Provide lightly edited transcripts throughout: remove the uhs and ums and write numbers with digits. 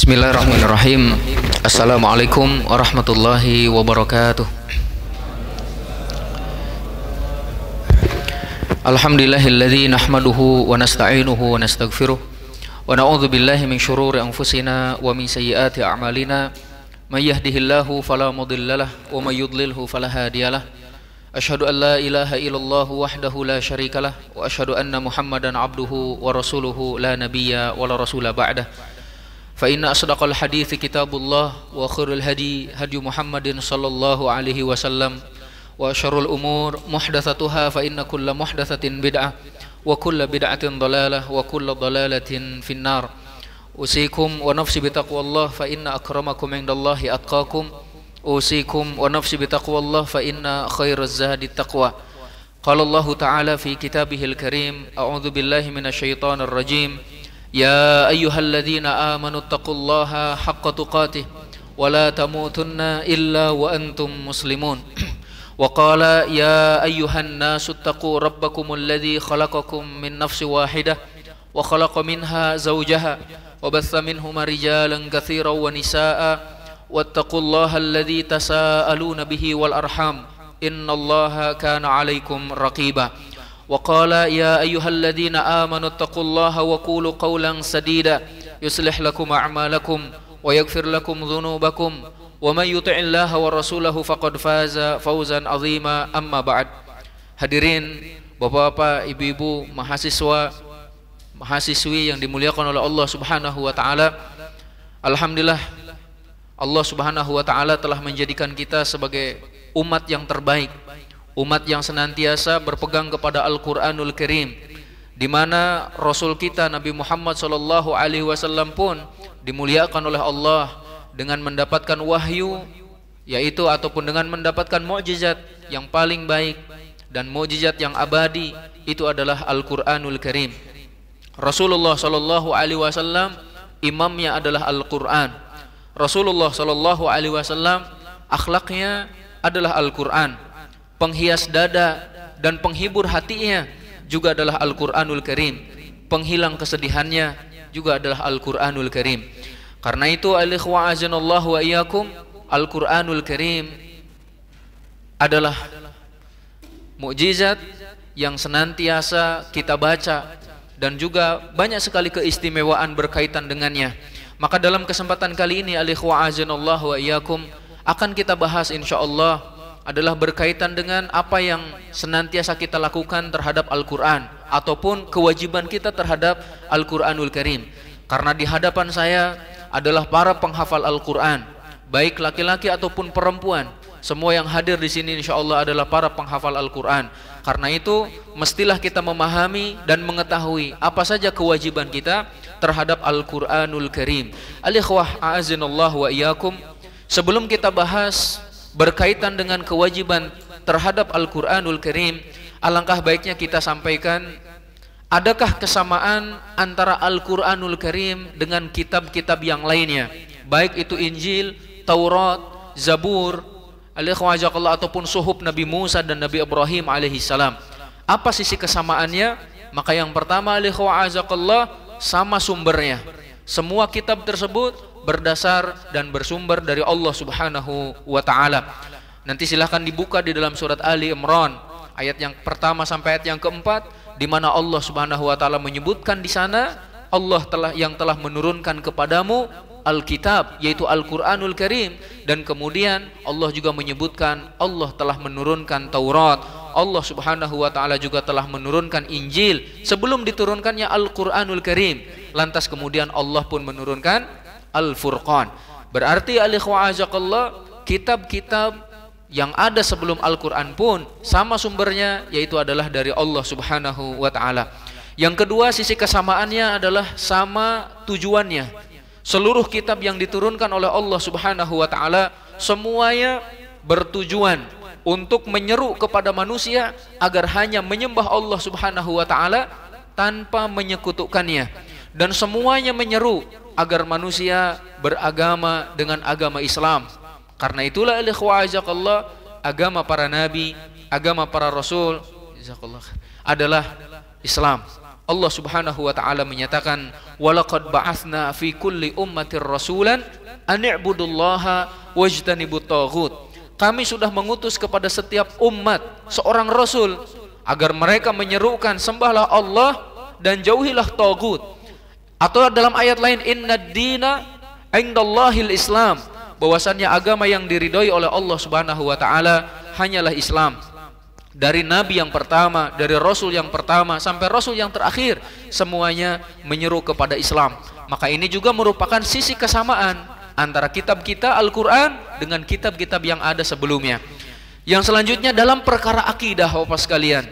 Bismillahirrahmanirrahim. Assalamualaikum warahmatullahi wabarakatuh. Alhamdulillahilladzi nahmaduhu wa nasta'inuhu wa nastaghfiruh wa na'udzu billahi min syururi anfusina wa min sayyiati a'malina. May yahdihillahu fala mudhillalah wa may yudlilhu fala hadiyalah. Asyhadu an la ilaha illallah wahdahu la syarikalah wa asyhadu anna Muhammadan abduhu wa rasuluhu la nabiyya wa la rasula ba'dah. Fa inna asdaqal hadithi kitabullah wa khairul hadi hadi Muhammadin sallallahu alaihi wasallam wa syarrul umur muhdatsatuha fa inna kulla muhdatsatin bid'ah wa kulla bid'atin dhalalah wa kulla dhalalatin finnar. Usikum wa nafsi bitaqwallah fa inna akramakum indallahi atqakum. Usikum wa nafsi bitaqwallah fa inna khairaz zadi taqwa. Qala Allah ta'ala fi kitabihil karim, a'udzu billahi minasyaitonir rajim. Ya ayyuhalladzina amanu taqullaha haqqa tuqatih wa la tamutunna illa wa antum muslimun. Wa qala ya ayyuhan nasu taqu rabbakumul ladzi khalaqakum min nafsin wahidah wa khalaqa minha zawjaha wa batha minhuma rijalan katsiran wa nisaa'a wattaqullaha alladzi tasaaluna bihi wal arham innallaha kana 'alaikum raqiba. وقال يا أيها الذين آمنوا اتقوا الله وقولوا قولا سديدا يصلح لكم أعمالكم ويغفر لكم ذنوبكم ومن يطع الله ورسوله فقد فاز فوزا عظيما. أما بعد. Hadirin bapak-bapak, ibu-ibu, mahasiswa, mahasiswi yang dimuliakan oleh Allah Subhanahu wa taala. Alhamdulillah, Allah Subhanahu wa taala telah menjadikan kita sebagai umat yang terbaik, umat yang senantiasa berpegang kepada Al-Quranul Karim, di mana Rasul kita Nabi Muhammad sallallahu alaihi wasallam pun dimuliakan oleh Allah dengan mendapatkan wahyu, yaitu ataupun dengan mendapatkan mukjizat yang paling baik dan mukjizat yang abadi, itu adalah Al-Quranul Karim. Rasulullah sallallahu alaihi wasallam imamnya adalah Al-Quran. Rasulullah sallallahu alaihi wasallam akhlaknya adalah Al-Quran. Penghias dada dan penghibur hatinya juga adalah Al-Quranul Karim. Penghilang kesedihannya juga adalah Al-Quranul Karim. Karena itu al-ikhwa azanallahu wa iyyakum, Al-Quranul Karim adalah mukjizat yang senantiasa kita baca dan juga banyak sekali keistimewaan berkaitan dengannya. Maka dalam kesempatan kali ini al-ikhwa azanallahu wa iyyakum akan kita bahas insyaallah adalah berkaitan dengan apa yang senantiasa kita lakukan terhadap Al-Quran ataupun kewajiban kita terhadap Al-Quranul Karim. Karena di hadapan saya adalah para penghafal Al-Quran, baik laki-laki ataupun perempuan. Semua yang hadir di sini insyaallah adalah para penghafal Al-Quran. Karena itu mestilah kita memahami dan mengetahui apa saja kewajiban kita terhadap Al-Quranul Karim. Al-ikhwah a'azinallahu wa iyyakum, sebelum kita bahas berkaitan dengan kewajiban terhadap Al-Quranul Karim, alangkah baiknya kita sampaikan, adakah kesamaan antara Al-Quranul Karim dengan kitab-kitab yang lainnya, baik itu Injil, Taurat, Zabur, al-ikhwajakallah, ataupun suhuf Nabi Musa dan Nabi Ibrahim alaihissalam. Apa sisi kesamaannya? Maka yang pertama, al-ikhwajakallah, sama sumbernya. Semua kitab tersebut berdasar dan bersumber dari Allah Subhanahu wa taala. Nanti silahkan dibuka di dalam surat Ali Imran ayat yang pertama sampai ayat yang keempat, di mana Allah Subhanahu wa taala menyebutkan di sana Allah telah menurunkan kepadamu Alkitab, yaitu Al-Quranul Karim, dan kemudian Allah juga menyebutkan Allah telah menurunkan Taurat. Allah Subhanahu wa taala juga telah menurunkan Injil sebelum diturunkannya Al-Quranul Karim. Lantas kemudian Allah pun menurunkan Al-Furqan. Berarti al-ikhwa azakallah, kitab-kitab yang ada sebelum Al-Quran pun sama sumbernya, yaitu adalah dari Allah Subhanahu wa ta'ala. Yang kedua, sisi kesamaannya adalah sama tujuannya. Seluruh kitab yang diturunkan oleh Allah Subhanahu wa ta'ala semuanya bertujuan untuk menyeru kepada manusia agar hanya menyembah Allah Subhanahu wa ta'ala tanpa menyekutukannya, dan semuanya menyeru agar manusia beragama dengan agama Islam. Karena itulah al-ikhwa azakallah, agama para nabi, agama para rasul adalah Islam. Allah Subhanahu wa taala menyatakan, "Walaqad ba'atsna fi kulli ummatir rasulan an i'budullaha wajtanibut taghut." Kami sudah mengutus kepada setiap umat seorang rasul agar mereka menyerukan sembahlah Allah dan jauhilah taghut. Atau dalam ayat lain, "Innad dina 'indallahil Islam." Bahwasannya agama yang diridhoi oleh Allah Subhanahu wa taala hanyalah Islam. Dari nabi yang pertama, dari rasul yang pertama sampai rasul yang terakhir, semuanya menyeru kepada Islam. Maka ini juga merupakan sisi kesamaan antara kitab kita Al-Quran dengan kitab-kitab yang ada sebelumnya. Yang selanjutnya dalam perkara akidah, Bapak sekalian,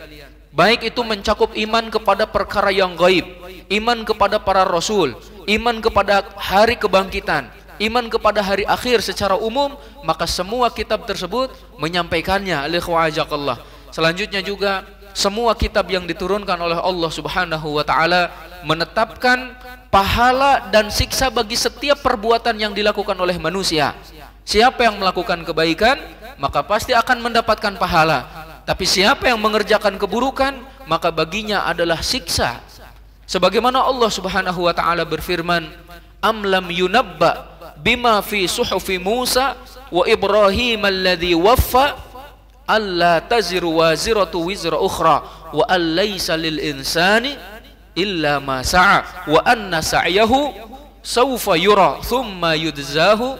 baik itu mencakup iman kepada perkara yang gaib, iman kepada para rasul, iman kepada hari kebangkitan, iman kepada hari akhir secara umum, maka semua kitab tersebut menyampaikannya. Alaihi. Selanjutnya juga semua kitab yang diturunkan oleh Allah Subhanahu wa taala menetapkan pahala dan siksa bagi setiap perbuatan yang dilakukan oleh manusia. Siapa yang melakukan kebaikan, maka pasti akan mendapatkan pahala. Tapi siapa yang mengerjakan keburukan, maka baginya adalah siksa. Sebagaimana Allah Subhanahu wa taala berfirman, "Am lam yunabba bima fi suhufi Musa wa Ibrahim alladhi waffa alla taziru waziratu wizra ukhra wa allaysa lil insani illa ma sa'a wa anna sa'yahu sawfa yura thumma yujzahul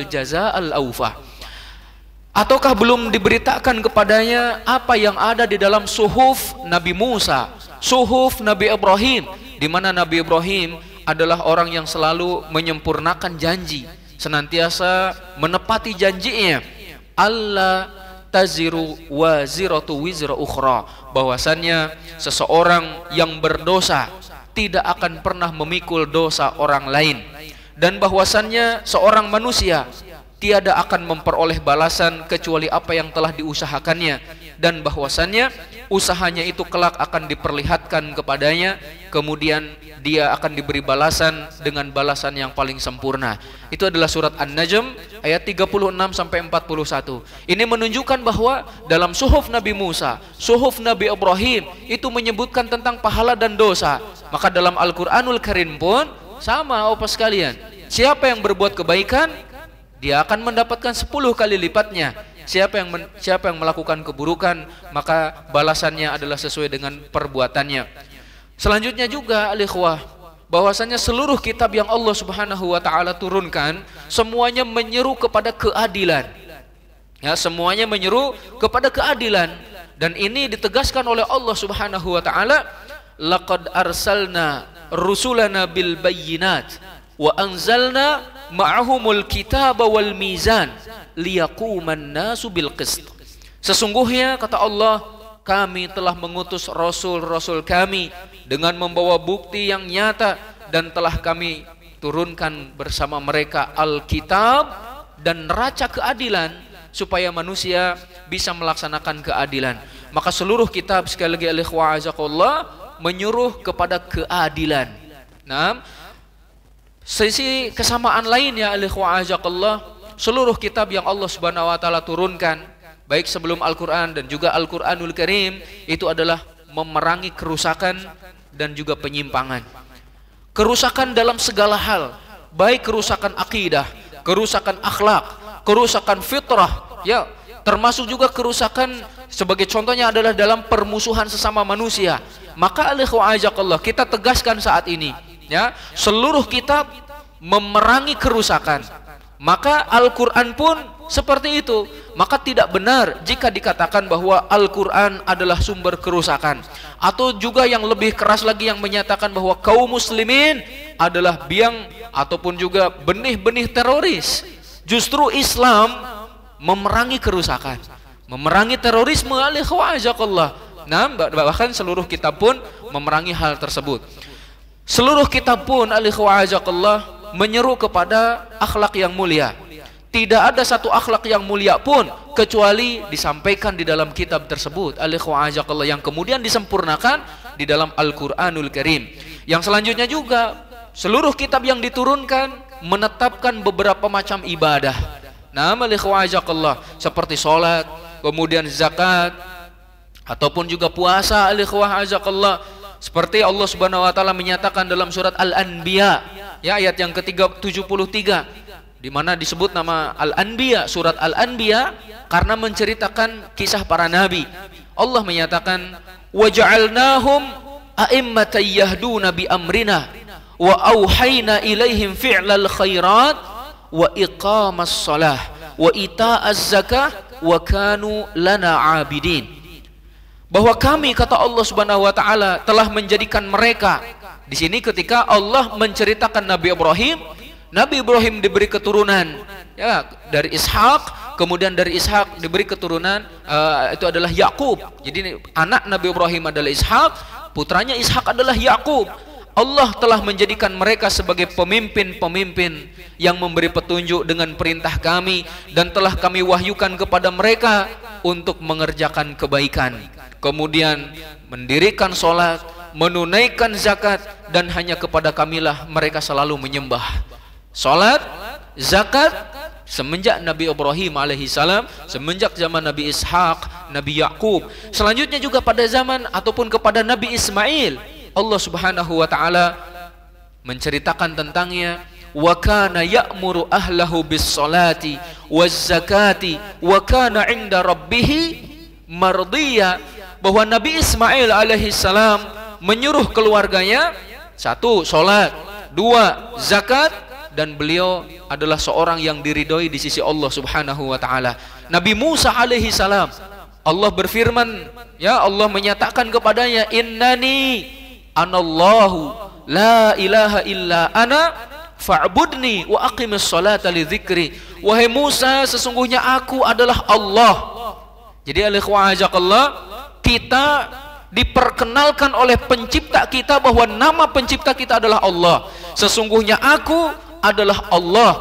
jazaa'al awfa." Ataukah belum diberitakan kepadanya apa yang ada di dalam suhuf Nabi Musa, suhuf Nabi Ibrahim, di mana Nabi Ibrahim adalah orang yang selalu menyempurnakan janji, senantiasa menepati janjinya. Allah taziru waziratu wizra ukhra, bahwasannya seseorang yang berdosa tidak akan pernah memikul dosa orang lain, dan bahwasannya seorang manusia tiada akan memperoleh balasan kecuali apa yang telah diusahakannya, dan bahwasannya usahanya itu kelak akan diperlihatkan kepadanya, kemudian dia akan diberi balasan dengan balasan yang paling sempurna. Itu adalah surat An-Najm ayat 36 sampai 41. Ini menunjukkan bahwa dalam suhuf Nabi Musa, suhuf Nabi Ibrahim itu menyebutkan tentang pahala dan dosa. Maka dalam Al-Qur'anul Karim pun sama, Bapak sekalian. Siapa yang berbuat kebaikan, dia akan mendapatkan 10 kali lipatnya. Siapa yang melakukan keburukan, maka balasannya adalah sesuai dengan perbuatannya. Selanjutnya juga al-ikhwah, bahwasanya seluruh kitab yang Allah Subhanahu wa taala turunkan semuanya menyeru kepada keadilan. Ya, semuanya menyeru kepada keadilan, dan ini ditegaskan oleh Allah Subhanahu wa taala, "Laqad arsalna rusulana bil bayyinat wa anzalna ma'ahumul kitaba wal mizan liyaquman nasu bil qist." Sesungguhnya kata Allah, kami telah mengutus rasul-rasul kami dengan membawa bukti yang nyata, dan telah kami turunkan bersama mereka Alkitab dan neraca keadilan supaya manusia bisa melaksanakan keadilan. Maka seluruh kitab, sekali lagi al-ikhwa azakullah, menyuruh kepada keadilan. Nah, sisi kesamaan lainnya al-ikhwa azakullah, seluruh kitab yang Allah Subhanahu wa taala turunkan, baik sebelum Al-Quran dan juga Al-Quranul Karim, itu adalah memerangi kerusakan dan juga penyimpangan. Kerusakan dalam segala hal, baik kerusakan akidah, kerusakan akhlak, kerusakan fitrah, ya, termasuk juga kerusakan sebagai contohnya adalah dalam permusuhan sesama manusia. Maka alaihi kita tegaskan saat ini, ya, seluruh kitab memerangi kerusakan. Maka Al-Quran pun seperti itu. Maka tidak benar jika dikatakan bahwa Al-Quran adalah sumber kerusakan, atau juga yang lebih keras lagi yang menyatakan bahwa kaum muslimin adalah biang ataupun juga benih-benih teroris. Justru Islam memerangi kerusakan, memerangi terorisme. Nah, bahkan seluruh kitab pun memerangi hal tersebut. Seluruh kitab pun menyeru kepada akhlak yang mulia. Tidak ada satu akhlak yang mulia pun kecuali disampaikan di dalam kitab tersebut, yang kemudian disempurnakan di dalam Al-Quranul Karim. Yang selanjutnya juga seluruh kitab yang diturunkan menetapkan beberapa macam ibadah. Nah, seperti sholat, kemudian zakat, ataupun juga puasa al-ikhwah azakallah, seperti Allah Subhanahu wa taala menyatakan dalam surat Al-Anbiya ya ayat yang ke-73 di mana disebut nama Al-Anbiya, surat Al-Anbiya karena menceritakan kisah para nabi. Allah menyatakan waja'alnahum a'immatan yahduna bi amrina wa auhayna ilaihim fi'lal khairat wa iqamas shalah wa ita'az zakah wa kanu lana 'abidin. Bahwa kami, kata Allah Subhanahu wa taala, telah menjadikan mereka. Di sini ketika Allah menceritakan Nabi Ibrahim diberi keturunan ya dari Ishak, kemudian dari Ishak diberi keturunan itu adalah Yakub. Jadi anak Nabi Ibrahim adalah Ishak, putranya Ishak adalah Yakub. Allah telah menjadikan mereka sebagai pemimpin-pemimpin yang memberi petunjuk dengan perintah kami, dan telah kami wahyukan kepada mereka untuk mengerjakan kebaikan, kemudian mendirikan sholat, menunaikan zakat, dan hanya kepada kamilah mereka selalu menyembah. Sholat, zakat, semenjak Nabi Ibrahim alaihissalam, semenjak zaman Nabi Ishak, Nabi Yakub, selanjutnya juga pada zaman ataupun kepada Nabi Ismail, Allah Subhanahu wa taala menceritakan tentangnya, wa kana ya'muru ahlahu bis salati waz zakati wa kana 'inda rabbih mardiyya, bahwa Nabi Ismail alaihissalam menyuruh keluarganya, satu, salat, dua, zakat, dan beliau adalah seorang yang diridhoi di sisi Allah Subhanahu wa taala. Nabi Musa alaihissalam, Allah berfirman, ya Allah menyatakan kepadanya, innani anallahu la ilaha illa ana fa'budni wa aqimis salata li dzikri. Wahai Musa, sesungguhnya aku adalah Allah. Jadi al-ikhwah azakallah, kita diperkenalkan oleh pencipta kita bahwa nama pencipta kita adalah Allah. Sesungguhnya aku adalah Allah,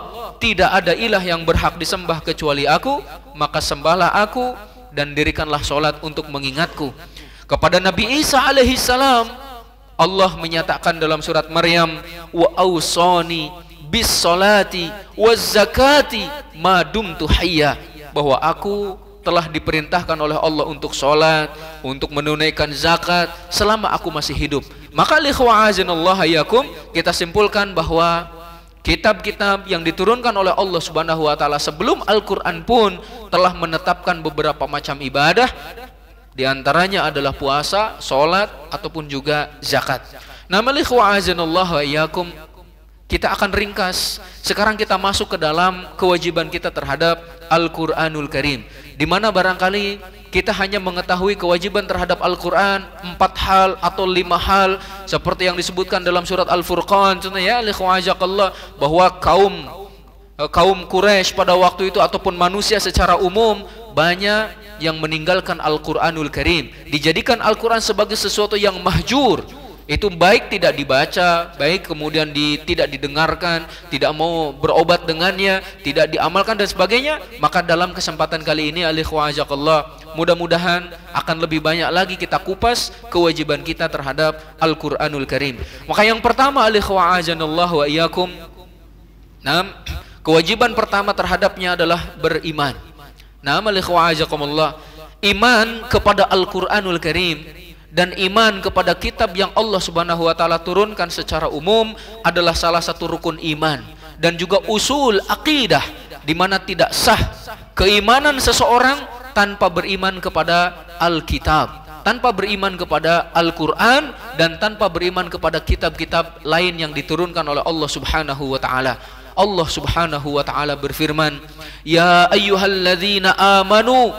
tidak ada ilah yang berhak disembah kecuali aku, maka sembahlah aku dan dirikanlah sholat untuk mengingatku. Kepada Nabi Isa alaihissalam, Allah menyatakan dalam surat Maryam, wa awsani bis salati waz zakati ma dumtu hayya, bahwa aku telah diperintahkan oleh Allah untuk sholat, untuk menunaikan zakat selama aku masih hidup. Maka ikhwa azinallah yakum, kita simpulkan bahwa kitab-kitab yang diturunkan oleh Allah Subhanahu wa taala sebelum Al-Qur'an pun telah menetapkan beberapa macam ibadah. Di antaranya adalah puasa, sholat, ataupun juga zakat. Nama ikhwa azanallahu wa iyyakum, kita akan ringkas. Sekarang kita masuk ke dalam kewajiban kita terhadap Al-Qur'anul Karim, di mana barangkali kita hanya mengetahui kewajiban terhadap Al-Quran 4 hal atau 5 hal, seperti yang disebutkan dalam surat Al-Furqan contohnya, ya ikhwa azakallah, bahwa kaum Quraisy pada waktu itu ataupun manusia secara umum banyak yang meninggalkan Al-Quranul Karim, dijadikan Al-Quran sebagai sesuatu yang mahjur. Itu baik tidak dibaca, baik kemudian tidak didengarkan, tidak mau berobat dengannya, tidak diamalkan dan sebagainya. Maka dalam kesempatan kali ini al-ikhwa azakallah, mudah-mudahan akan lebih banyak lagi kita kupas kewajiban kita terhadap Al-Quranul Karim. Maka yang pertama al-ikhwa azanallah wa iyyakum, kewajiban pertama terhadapnya adalah beriman. Al-ikhwa azakumullah, iman kepada Al-Quranul Karim dan iman kepada kitab yang Allah Subhanahu wa taala turunkan secara umum adalah salah satu rukun iman dan juga usul akidah, di mana tidak sah keimanan seseorang tanpa beriman kepada Alkitab, tanpa beriman kepada Al-Quran, dan tanpa beriman kepada kitab-kitab lain yang diturunkan oleh Allah Subhanahu wa taala. Allah Subhanahu wa taala berfirman, ya ayyuhalladzina amanu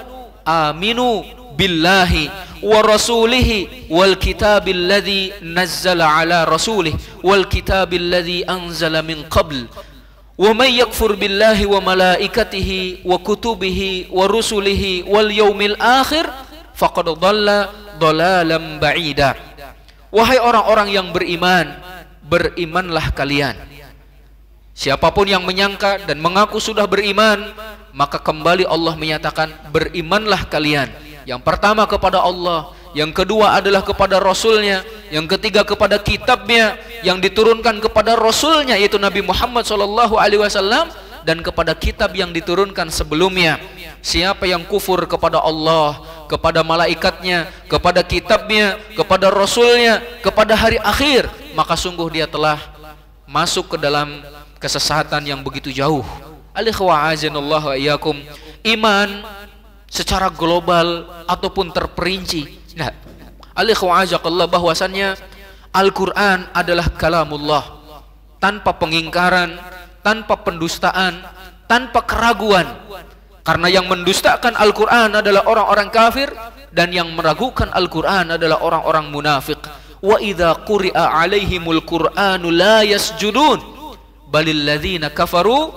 aminu billahi wa rasulihi wal kitabil ladzi nazzala ala rasulih wal kitabil ladzi anzala min qabl wa may yakfur billahi wa malaikatihi wa kutubihi wa rusulihi wal yaumil akhir faqad dhalla dhalalan ba'ida. Wahai orang-orang yang beriman, berimanlah kalian. Siapapun yang menyangka dan mengaku sudah beriman, maka kembali Allah menyatakan berimanlah kalian. Yang pertama kepada Allah, yang kedua adalah kepada Rasulnya, yang ketiga kepada kitabnya yang diturunkan kepada Rasulnya yaitu Nabi Muhammad SAW, dan kepada kitab yang diturunkan sebelumnya. Siapa yang kufur kepada Allah, kepada malaikatnya, kepada kitabnya, kepada rasulnya, kepada hari akhir, maka sungguh dia telah masuk ke dalam kesesatan yang begitu jauh. Al-ikhwa azanallah wa iyyakum, iman secara global ataupun terperinci. Nah, al-ikhwa azakallah, bahwasannya Al-Quran adalah kalamullah, tanpa pengingkaran, tanpa pendustaan, tanpa keraguan. Karena yang mendustakan Al-Quran adalah orang-orang kafir, dan yang meragukan Al-Quran adalah orang-orang munafik. Wa idza quri'a 'alaihimul Qur'anu la yasjudun balil ladzina kafaru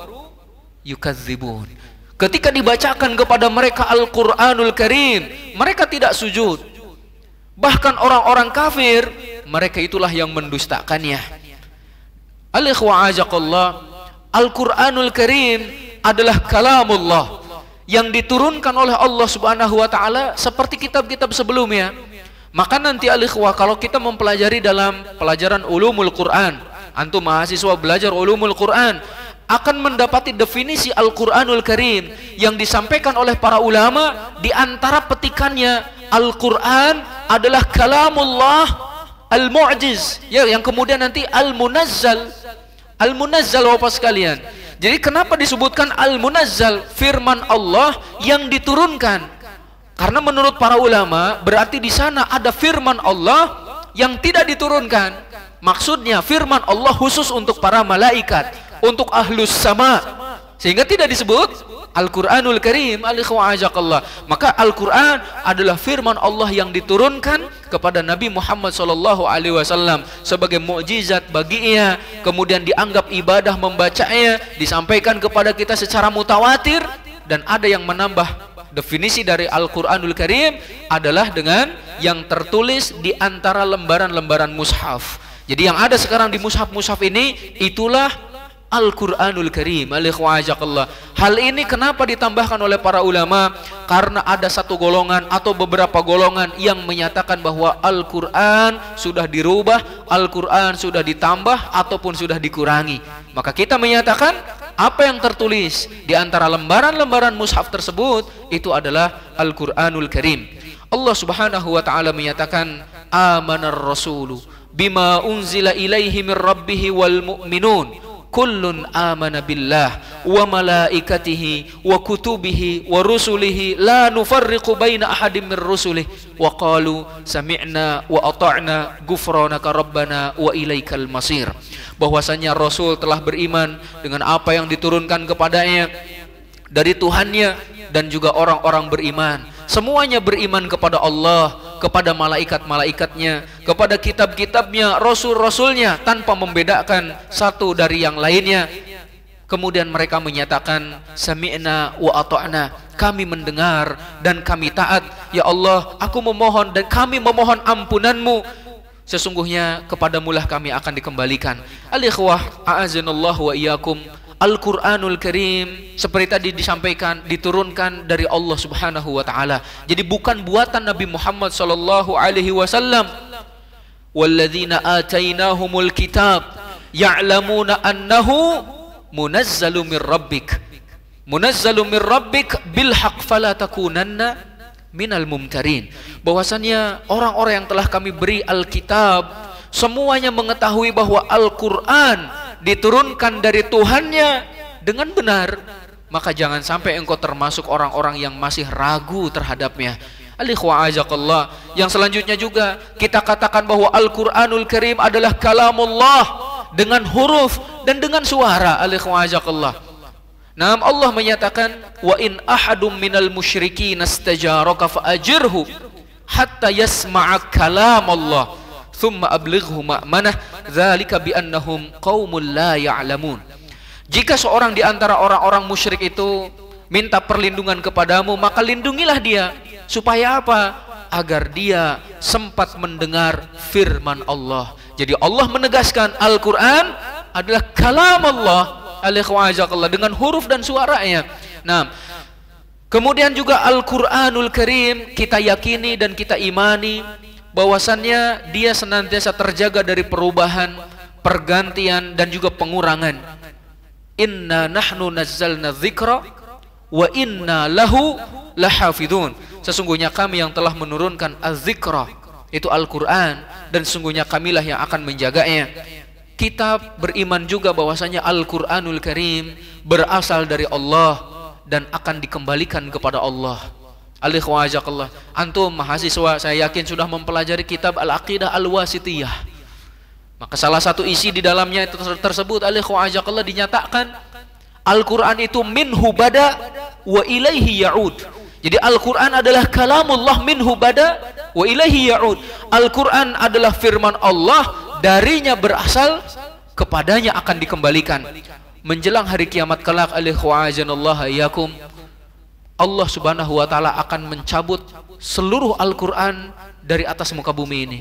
yukadzibun. Ketika dibacakan kepada mereka Al-Qur'anul Karim, mereka tidak sujud. Bahkan orang-orang kafir, mereka itulah yang mendustakannya. Al-ikhwa azakallah, Al-Qur'anul Karim adalah kalamullah yang diturunkan oleh Allah Subhanahu wa taala seperti kitab-kitab sebelumnya. Maka nanti al-ikhwah, kalau kita mempelajari dalam pelajaran ulumul Quran, antum mahasiswa belajar ulumul Quran, akan mendapati definisi Al-Qur'anul Karim yang disampaikan oleh para ulama. Di antara petikannya, Al-Qur'an adalah kalamullah al-mu'jiz, ya, yang kemudian nanti al-munazzal. Al-munazzal, Bapak sekalian. Jadi kenapa disebutkan al-munazzal, firman Allah yang diturunkan? Karena menurut para ulama berarti di sana ada firman Allah yang tidak diturunkan. Maksudnya firman Allah khusus untuk para malaikat, untuk ahlus sama, sehingga tidak disebut Al-Qur'anul Karim. Al-ikhwa azakallah. Maka Al-Qur'an adalah firman Allah yang diturunkan kepada Nabi Muhammad SAW sebagai mukjizat baginya, kemudian dianggap ibadah membacanya, disampaikan kepada kita secara mutawatir. Dan ada yang menambah definisi dari Al-Qur'anul Karim adalah dengan yang tertulis di antara lembaran-lembaran mushaf. Jadi yang ada sekarang di mushaf-mushaf ini, itulah Al-Qur'anul Karim. Al-ikhwa. Hal ini kenapa ditambahkan oleh para ulama? Karena ada satu golongan atau beberapa golongan yang menyatakan bahwa Al-Qur'an sudah dirubah, Al-Qur'an sudah ditambah ataupun sudah dikurangi. Maka kita menyatakan apa yang tertulis di antara lembaran-lembaran mushaf tersebut itu adalah Al-Qur'anul Karim. Allah Subhanahu wa taala menyatakan, amanar rasulu bima unzila ilaihi mir rabbih wal mu'minun kullun amana billah wa malaikatihi wa kutubihi wa rusulihi la nufarriqu baina ahadim mir rusulihi wa qalu sami'na wa ata'na ghufranaka rabbana wa ilaikal masir. Bahwasanya Rasul telah beriman dengan apa yang diturunkan kepadanya dari Tuhannya, dan juga orang-orang beriman, semuanya beriman kepada Allah, kepada malaikat-malaikatnya, kepada kitab-kitabnya, rasul-rasulnya, tanpa membedakan satu dari yang lainnya. Kemudian mereka menyatakan sami'na wa ata'na, kami mendengar dan kami taat. Ya Allah, aku memohon dan kami memohon ampunanmu, sesungguhnya kepadamulah kami akan dikembalikan. Al-ikhwah a'azanallahu wa iyyakum, Al-Qur'anul Karim seperti tadi disampaikan diturunkan dari Allah Subhanahu wa taala. Jadi bukan buatan Nabi Muhammad sallallahu alaihi wasallam. Walladzina atainahumul kitab ya'lamuna annahu munazzalun mir rabbik. Munazzalun mir rabbik bil haqq fala takunanna minal mumtarin. Bahwasannya orang-orang yang telah kami beri Alkitab semuanya mengetahui bahwa Al-Qur'an diturunkan dari Tuhannya dengan benar, maka jangan sampai engkau termasuk orang-orang yang masih ragu terhadapnya. Al-ikhwa azakallah. Yang selanjutnya juga kita katakan bahwa Al-Qur'anul Karim adalah kalamullah dengan huruf dan dengan suara. Al-ikhwa azakallah. Nah, Allah menyatakan wa in ahadum minal musyrikin istajaraka fa'ajirhu hatta yasma'a kalam Allah thumma ablighu ma'manah dzalika biannahum qaumul la ya'lamun. Jika seorang di antara orang-orang musyrik itu minta perlindungan kepadamu, maka lindungilah dia. Supaya apa? Agar dia sempat mendengar firman Allah. Jadi Allah menegaskan Al-Qur'an adalah kalam Allah, al-ikhwazakallah, dengan huruf dan suaranya. Nah, kemudian juga Al-Qur'anul Karim kita yakini dan kita imani bahwasannya dia senantiasa terjaga dari perubahan, pergantian dan juga pengurangan. Inna nahnu nazzalna dzikra wa inna lahu lahafidun. sesungguhnya kami yang telah menurunkan az-zikra, itu Al-Quran, dan sesungguhnya kamilah yang akan menjaganya. Kita beriman juga bahwasanya Al-Quranul Karim berasal dari Allah dan akan dikembalikan kepada Allah. Alikhwajakallah, antum mahasiswa saya yakin sudah mempelajari kitab Al-Aqidah Al-Wasitiyah. Maka salah satu isi di dalamnya itu tersebut, alikhwajakallah, dinyatakan Al-Quran itu minhu bada wa ilaihi ya'ud. Jadi Al-Quran adalah kalamullah minhu bada wa ilaihi ya'ud. Al-Quran adalah firman Allah, darinya berasal, kepadanya akan dikembalikan. Menjelang hari kiamat kelak, alikhwajanallah yakum, Allah subhanahu wa ta'ala akan mencabut seluruh Al-Quran dari atas muka bumi ini.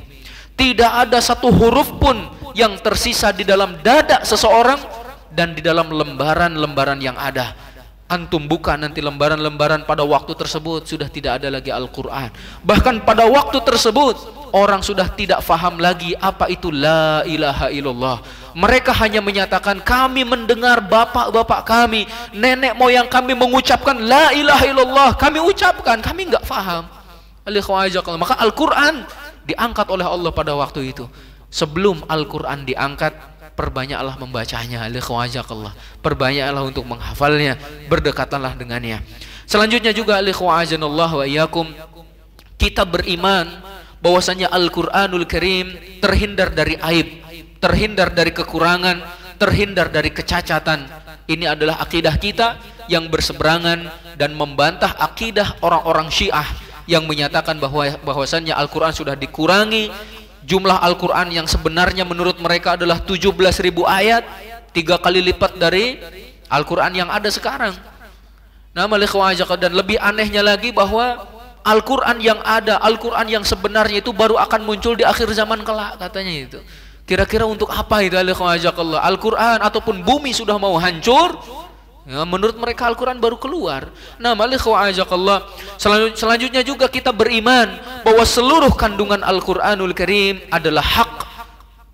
Tidak ada satu huruf pun yang tersisa di dalam dada seseorang dan di dalam lembaran-lembaran yang ada. Antum buka nanti lembaran-lembaran, pada waktu tersebut sudah tidak ada lagi Al-Quran. Bahkan pada waktu tersebut orang sudah tidak faham lagi apa itu la ilaha illallah. Mereka hanya menyatakan, kami mendengar bapak-bapak kami, nenek moyang kami mengucapkan la ilaha illallah, kami ucapkan, kami nggak faham. Maka Al-Quran diangkat oleh Allah pada waktu itu. Sebelum Al-Quran diangkat, perbanyaklah membacanya, perbanyaklah untuk menghafalnya, berdekatlah dengannya. Selanjutnya juga, alikhwajanallah wa iyyakum, kita beriman bahwasanya Al-Quranul Karim terhindar dari aib, terhindar dari kekurangan, terhindar dari kecacatan. Ini adalah akidah kita yang berseberangan dan membantah akidah orang-orang Syiah yang menyatakan bahwasannya Al-Quran sudah dikurangi. Jumlah Al-Quran yang sebenarnya menurut mereka adalah 17.000 ayat, 3 kali lipat dari Al-Quran yang ada sekarang. Nah, dan lebih anehnya lagi bahwa Al-Quran yang ada, Al-Quran yang sebenarnya itu baru akan muncul di akhir zaman kelak, katanya itu. Kira-kira untuk apa itu? Al-Quran ataupun bumi sudah mau hancur, ya, menurut mereka Al-Quran baru keluar. Nah, selanjutnya juga kita beriman bahwa seluruh kandungan Al-Quranul Karim adalah hak.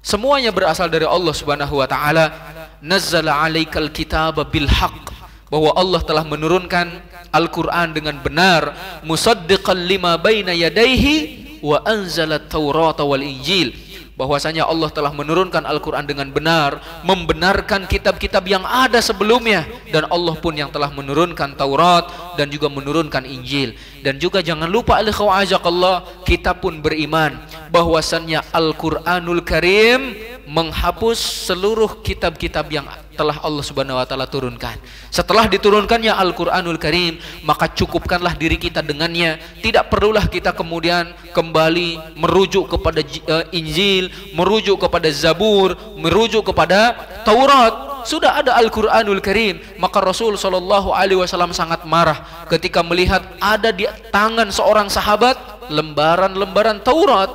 Semuanya berasal dari Allah subhanahu wa ta'ala. Nazzala alaikal kitaba bil haq, bahwa Allah telah menurunkan Al-Quran dengan benar. Musaddiqan lima baina yadaihi wa anzala taurata wal injil, bahwasanya Allah telah menurunkan Al-Quran dengan benar, membenarkan kitab-kitab yang ada sebelumnya, dan Allah pun yang telah menurunkan Taurat dan juga menurunkan Injil. Dan juga jangan lupa, kita pun beriman bahwasannya Al-Quranul Karim menghapus seluruh kitab-kitab yang telah Allah subhanahu wa ta'ala turunkan. Setelah diturunkannya Al-Quranul Karim, maka cukupkanlah diri kita dengannya. Tidak perlulah kita kemudian kembali merujuk kepada Injil, merujuk kepada Zabur, merujuk kepada Taurat. Sudah ada Al-Quranul Karim. Maka Rasul SAW sangat marah ketika melihat ada di tangan seorang sahabat lembaran-lembaran Taurat.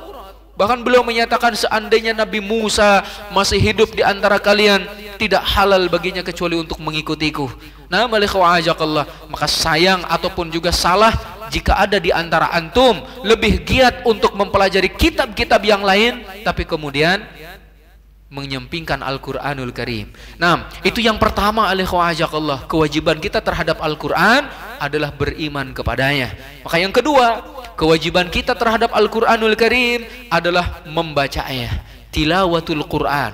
Bahkan beliau menyatakan, seandainya Nabi Musa masih hidup di antara kalian, tidak halal baginya kecuali untuk mengikutiku. Nah, maka sayang ataupun juga salah jika ada di antara antum lebih giat untuk mempelajari kitab-kitab yang lain, tapi kemudian menyampingkan Al-Quranul Karim. Nah, itu yang pertama, kewajiban kita terhadap Al-Quran adalah beriman kepadanya. Maka yang kedua, kewajiban kita terhadap Al-Quranul Karim adalah membacanya, tilawatul Quran.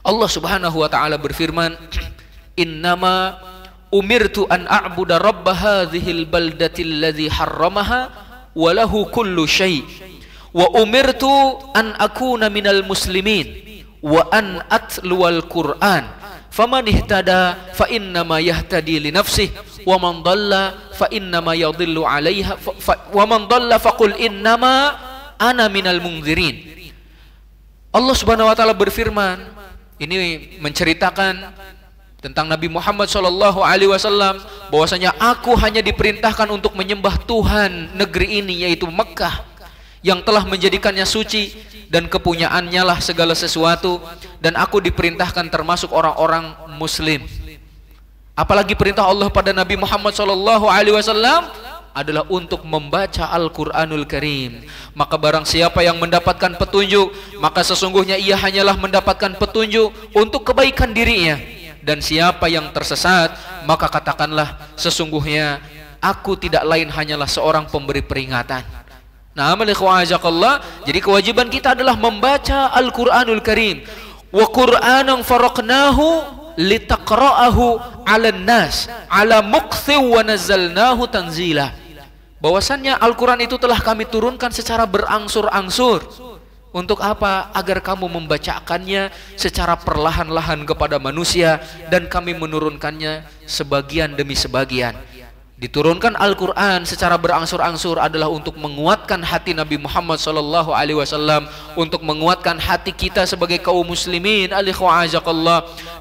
Allah subhanahu wa ta'ala berfirman, innama umirtu an a'buda rabba hadhil baldatil ladzi harramaha wa lahu kullu syai' wa umirtu an akuna minal muslimin wa an atluwal Qur'an faman ihtada fa innama yahtadi li nafsihi wa man dhalla fa innama yadhillu 'alaiha wa man dhalla faqul innama ana minal mundzirin. Allah Subhanahu wa taala berfirman, ini menceritakan tentang Nabi Muhammad SAW, bahwasanya aku hanya diperintahkan untuk menyembah Tuhan negeri ini, yaitu Mekah, yang telah menjadikannya suci dan kepunyaannya lah segala sesuatu, dan aku diperintahkan termasuk orang-orang muslim. Apalagi perintah Allah pada Nabi Muhammad SAW adalah untuk membaca Al-Quranul Karim. Maka barang siapa yang mendapatkan petunjuk, maka sesungguhnya ia hanyalah mendapatkan petunjuk untuk kebaikan dirinya. Dan siapa yang tersesat, maka katakanlah sesungguhnya Aku tidak lain hanyalah seorang pemberi peringatan. Nah, jadi kewajiban kita adalah membaca Al-Quranul Karim. Wa Qur'anan faraqnahu litaqra'ahu 'alan nas 'ala muqthi wa nazzalnahu tanzila. Bahwasannya Al-Quran itu telah kami turunkan secara berangsur-angsur. Untuk apa? Agar kamu membacakannya secara perlahan-lahan kepada manusia, dan kami menurunkannya sebagian demi sebagian. Diturunkan Al-Quran secara berangsur-angsur adalah untuk menguatkan hati Nabi Muhammad SAW, untuk menguatkan hati kita sebagai kaum muslimin,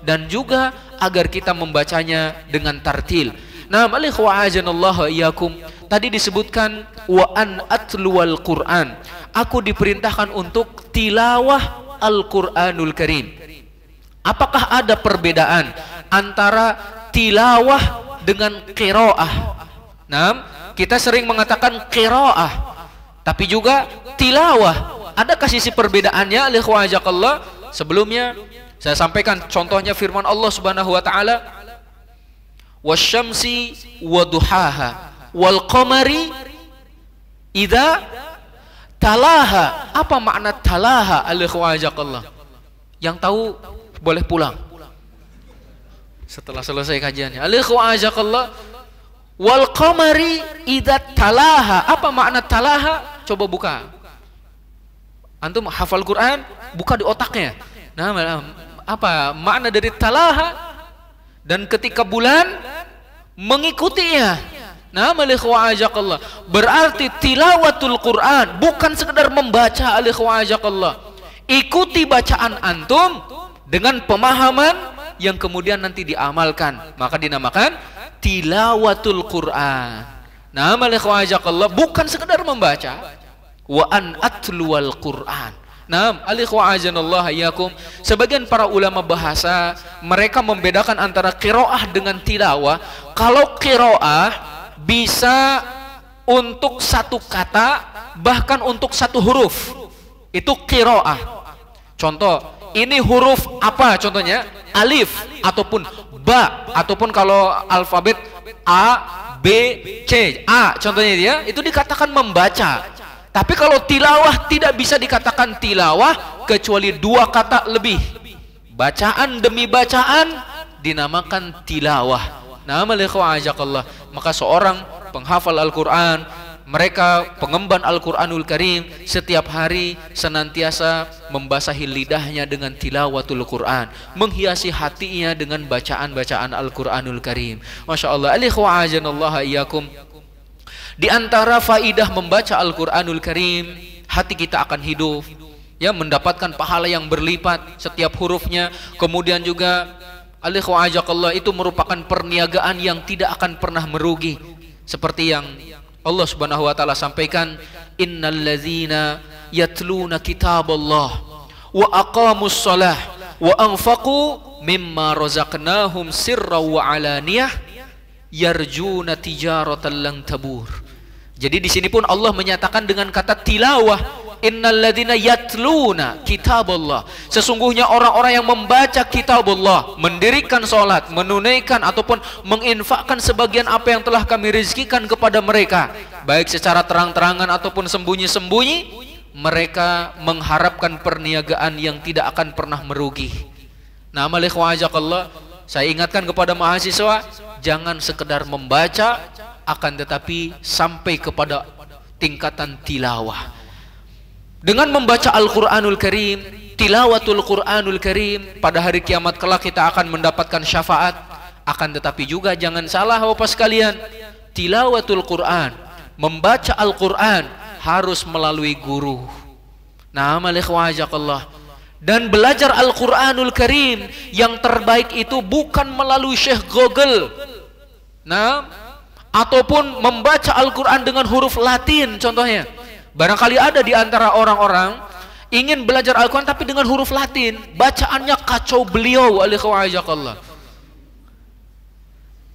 dan juga agar kita membacanya dengan tartil. Nah, tadi disebutkan wa an atluwal Quran. Aku diperintahkan untuk tilawah Al-Quranul Karim. Apakah ada perbedaan antara tilawah dengan qiraah? Nah, kita sering mengatakan qiraah, tapi juga tilawah. Adakah sisi perbedaannya? Sebelumnya saya sampaikan contohnya firman Allah Subhanahu wa taala, wasyamsi waduhaha wal qamari idza talaha. Apa makna talaha? Yang tahu boleh pulang setelah selesai kajiannya. Wal qamari idza talaha. Apa makna talaha? Coba buka. Antum hafal Quran, buka di otaknya. Nah, apa makna dari talaha? Dan ketika bulan mengikutinya. Nah, berarti tilawatul Quran bukan sekedar membaca. Ikuti bacaan antum dengan pemahaman yang kemudian nanti diamalkan, maka dinamakan tilawatul Quran. Nah, bukan sekedar membaca. Wa an atluwal Quran. Nah, sebagian para ulama bahasa mereka membedakan antara qiraah dengan tilawah. Kalau qiraah bisa untuk satu kata, bahkan untuk satu huruf, itu qiraah. Contoh, ini huruf apa contohnya? Alif ataupun ba, ataupun kalau alfabet A, B, C, A contohnya dia, itu dikatakan membaca. Tapi kalau tilawah tidak bisa dikatakan tilawah kecuali dua kata lebih. Bacaan demi bacaan dinamakan tilawah. Nah, maka seorang penghafal Al-Quran, mereka pengemban Al-Quranul Karim, setiap hari senantiasa membasahi lidahnya dengan tilawatul Quran, menghiasi hatinya dengan bacaan-bacaan Al-Quranul Karim. Masya Allah. Di antara faidah membaca Al-Quranul Karim, hati kita akan hidup, ya, mendapatkan pahala yang berlipat setiap hurufnya. Kemudian juga itu merupakan perniagaan yang tidak akan pernah merugi, seperti yang Allah Subhanahu wa taala sampaikan, innallazina yatluna kitaballah wa aqamus shalah wa anfaqu mimma razaqnahum sirran wa alaniyah yarjuna tijaratan lan tabur. Jadi di sini pun Allah menyatakan dengan kata tilawah, innalladzina yatluna kitaballah. Sesungguhnya orang-orang yang membaca kitabullah, mendirikan sholat, menunaikan ataupun menginfakkan sebagian apa yang telah kami rizkikan kepada mereka, baik secara terang-terangan ataupun sembunyi-sembunyi, mereka mengharapkan perniagaan yang tidak akan pernah merugi. Nah, saya ingatkan kepada mahasiswa, jangan sekedar membaca, akan tetapi sampai kepada tingkatan tilawah. Dengan membaca Al-Quranul Karim, tilawatul Quranul Karim, pada hari kiamat kelak kita akan mendapatkan syafaat. Akan tetapi juga jangan salah Bapak sekalian, tilawatul Quran, membaca Al-Quran harus melalui guru. Nah, dan belajar Al-Quranul Karim yang terbaik itu bukan melalui Syekh Google, nah, ataupun membaca Al-Quran dengan huruf Latin contohnya. Barangkali ada di antara orang-orang ingin belajar Al-Quran tapi dengan huruf Latin, bacaannya kacau beliau.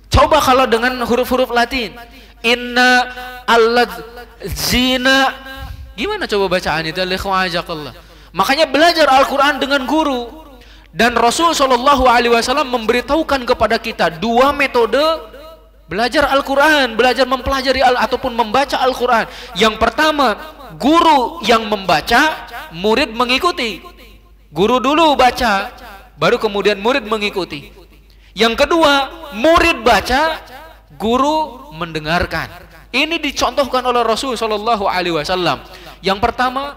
Coba kalau dengan huruf-huruf Latin, inna alladzina, gimana coba bacaan itu? Makanya belajar Al-Quran dengan guru. Dan Rasul SAW memberitahukan kepada kita dua metode Belajar Al-Quran, belajar mempelajari ataupun membaca Al-Quran. Yang pertama, guru yang membaca, murid mengikuti. Guru dulu baca, baru kemudian murid mengikuti. Yang kedua, murid baca, guru mendengarkan. Ini dicontohkan oleh Rasul Shallallahu Alaihi Wasallam. Yang pertama,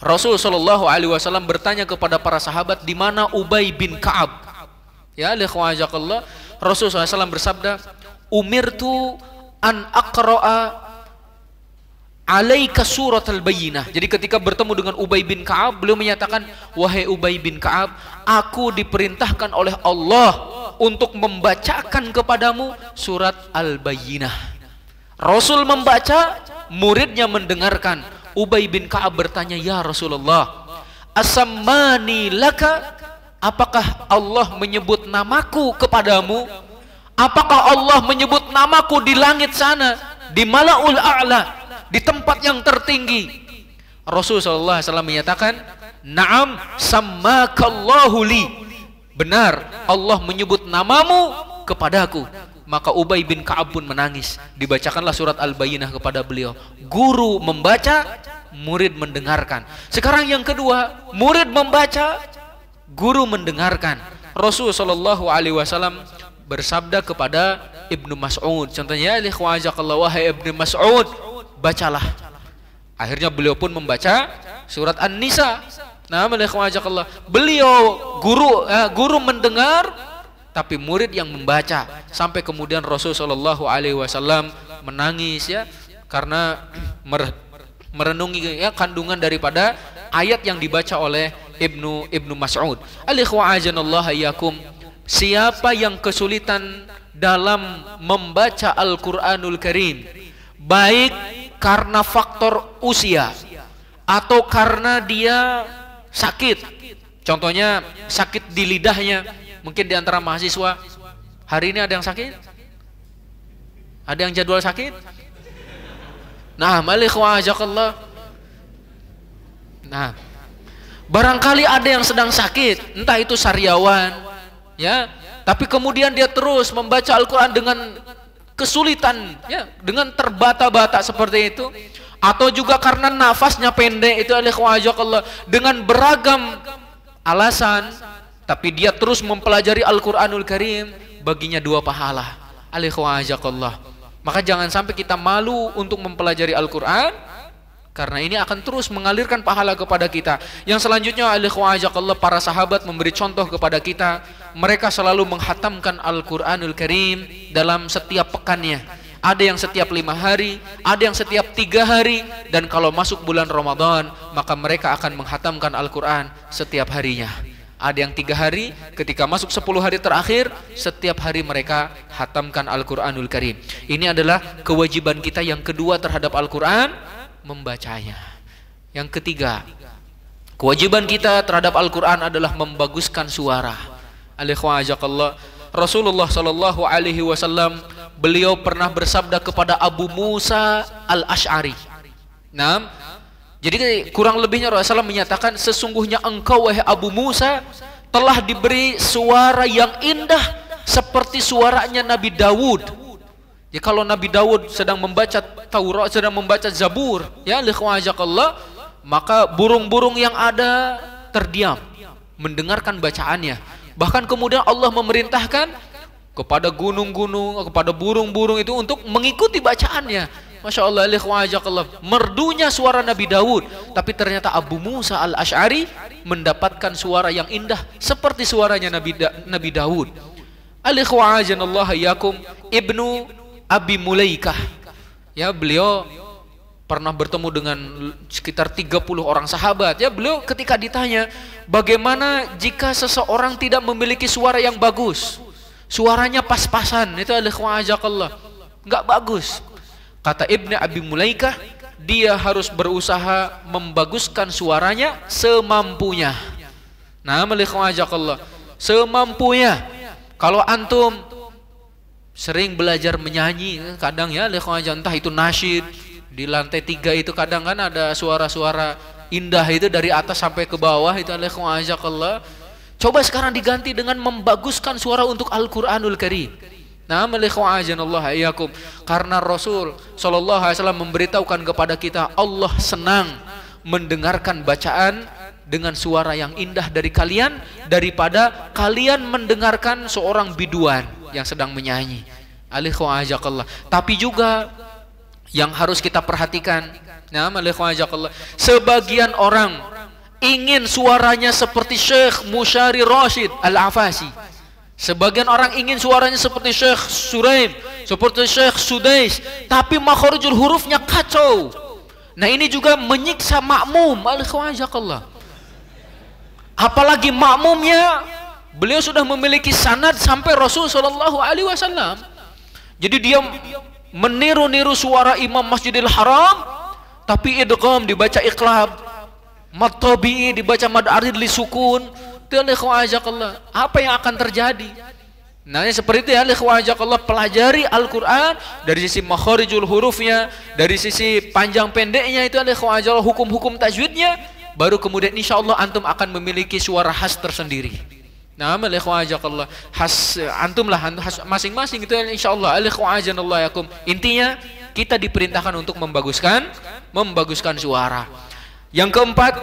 Rasul Shallallahu Alaihi Wasallam bertanya kepada para sahabat, di mana Ubay bin Ka'ab? Ya, likhwajakallah, Rasul SAW bersabda, umirtu an aqra'a alaika surat al-bayyinah. Jadi ketika bertemu dengan Ubay bin Ka'ab, beliau menyatakan, wahai Ubay bin Ka'ab, aku diperintahkan oleh Allah untuk membacakan kepadamu surat al-bayyinah. Rasul membaca, muridnya mendengarkan. Ubay bin Ka'ab bertanya, ya Rasulullah, asammani laka, apakah Allah menyebut namaku kepadamu? Apakah Allah menyebut namaku di langit sana, di Mala'ul A'la, di tempat yang tertinggi? Rasulullah SAW menyatakan, na'am sammakallahu li, benar Allah menyebut namamu kepadaku. Maka Ubay bin Ka'ab pun menangis. Dibacakanlah surat Al-Bayyinah kepada beliau. Guru membaca, murid mendengarkan. Sekarang yang kedua, murid membaca, guru mendengarkan. Rasul Shallallahu Alaihi Wasallam bersabda kepada Ibnu Mas'ud, contohnya, wahai Ibnu Mas'ud, bacalah. Akhirnya beliau pun membaca surat An-Nisa. Nah, beliau guru mendengar, tapi murid yang membaca. Sampai kemudian Rasul Shallallahu Alaihi Wasallam menangis, ya, karena merenungi, ya, kandungan daripada ayat yang dibaca oleh Ibnu Mas'ud. Siapa yang kesulitan dalam membaca Al-Quranul Karim, baik karena faktor usia atau karena dia sakit, contohnya sakit di lidahnya. Mungkin di antara mahasiswa hari ini ada yang sakit, ada yang jadwal sakit. Nah, nah, barangkali ada yang sedang sakit, entah itu sariawan, ya, tapi kemudian dia terus membaca Al-Quran dengan kesulitan, ya, dengan terbata-bata seperti itu, atau juga karena nafasnya pendek, itu dengan beragam alasan, tapi dia terus mempelajari Al-Quranul Karim, baginya 2 pahala. Maka jangan sampai kita malu untuk mempelajari Al-Quran, karena ini akan terus mengalirkan pahala kepada kita. Yang selanjutnya, para sahabat memberi contoh kepada kita. Mereka selalu menghatamkan Al-Quranul Karim dalam setiap pekannya. Ada yang setiap 5 hari, ada yang setiap 3 hari, dan kalau masuk bulan Ramadan, maka mereka akan menghatamkan Al-Quran setiap harinya. Ada yang 3 hari, ketika masuk 10 hari terakhir, setiap hari mereka hatamkan Al-Quranul Karim. Ini adalah kewajiban kita yang kedua terhadap Al-Quran, membacanya. Yang ketiga, kewajiban kita terhadap Al-Quran adalah membaguskan suara. Rasulullah Sallallahu Alaihi Wasallam, beliau pernah bersabda kepada Abu Musa Al-Ash'ari. Nah, jadi kurang lebihnya Rasulullah menyatakan, sesungguhnya engkau wahai Abu Musa telah diberi suara yang indah seperti suaranya Nabi Dawud. Ya, kalau Nabi Dawud sedang membaca Taurat, sedang membaca Zabur, ya, maka burung-burung yang ada terdiam mendengarkan bacaannya. Bahkan kemudian Allah memerintahkan kepada gunung-gunung, kepada burung-burung itu untuk mengikuti bacaannya. Masya Allah, merdunya suara Nabi Dawud, tapi ternyata Abu Musa Al-Ash'ari mendapatkan suara yang indah seperti suaranya Nabi Dawud. Ibnu Abi Mulaikah, ya, beliau pernah bertemu dengan sekitar 30 orang sahabat. Ya, beliau ketika ditanya, bagaimana jika seseorang tidak memiliki suara yang bagus, suaranya pas-pasan, itu nggak bagus. Kata Ibnu Abi Mulaikah, dia harus berusaha membaguskan suaranya semampunya. Nah, semampunya. Kalau antum sering belajar menyanyi, kadang, ya, entah itu nasyid, di lantai 3 itu kadang kan ada suara-suara indah itu dari atas sampai ke bawah, itu coba sekarang diganti dengan membaguskan suara untuk Al-Quranul Karim. Na'am likhwa'ajanallah iyyakum. Karena Rasul sallallahu alaihi wasallam memberitahukan kepada kita, Allah senang mendengarkan bacaan dengan suara yang indah dari kalian daripada kalian mendengarkan seorang biduan yang sedang menyanyi. Alikhwa'ajakallah. Tapi juga yang harus kita perhatikan, na'am alikhwa'ajakallah, sebagian orang ingin suaranya seperti Syekh Musyari Rashid Al-Afasi. Sebagian orang ingin suaranya seperti Syekh Suraim, seperti Syekh Sudais, tapi makharijul hurufnya kacau. Nah, ini juga menyiksa makmum. Alikhwa'ajakallah. Apalagi makmumnya beliau sudah memiliki sanad sampai Rasul sallallahu alaihi wasallam. Jadi dia meniru-niru suara Imam Masjidil Haram, tapi idgham dibaca iqlab, mad tabi'i dibaca mad arid li sukun. Apa yang akan terjadi? Nah, seperti itu ya, ikhwajakallah, pelajari Al-Qur'an dari sisi makharijul hurufnya, dari sisi panjang pendeknya itu ikhwajakallah, hukum-hukum tajwidnya, baru kemudian insyaallah antum akan memiliki suara khas tersendiri. Nah, ikhwajakallah, khas antum lah, khas masing-masing itu insyaallah. Ikhwajanallah yakum. Intinya kita diperintahkan untuk membaguskan suara. Yang keempat,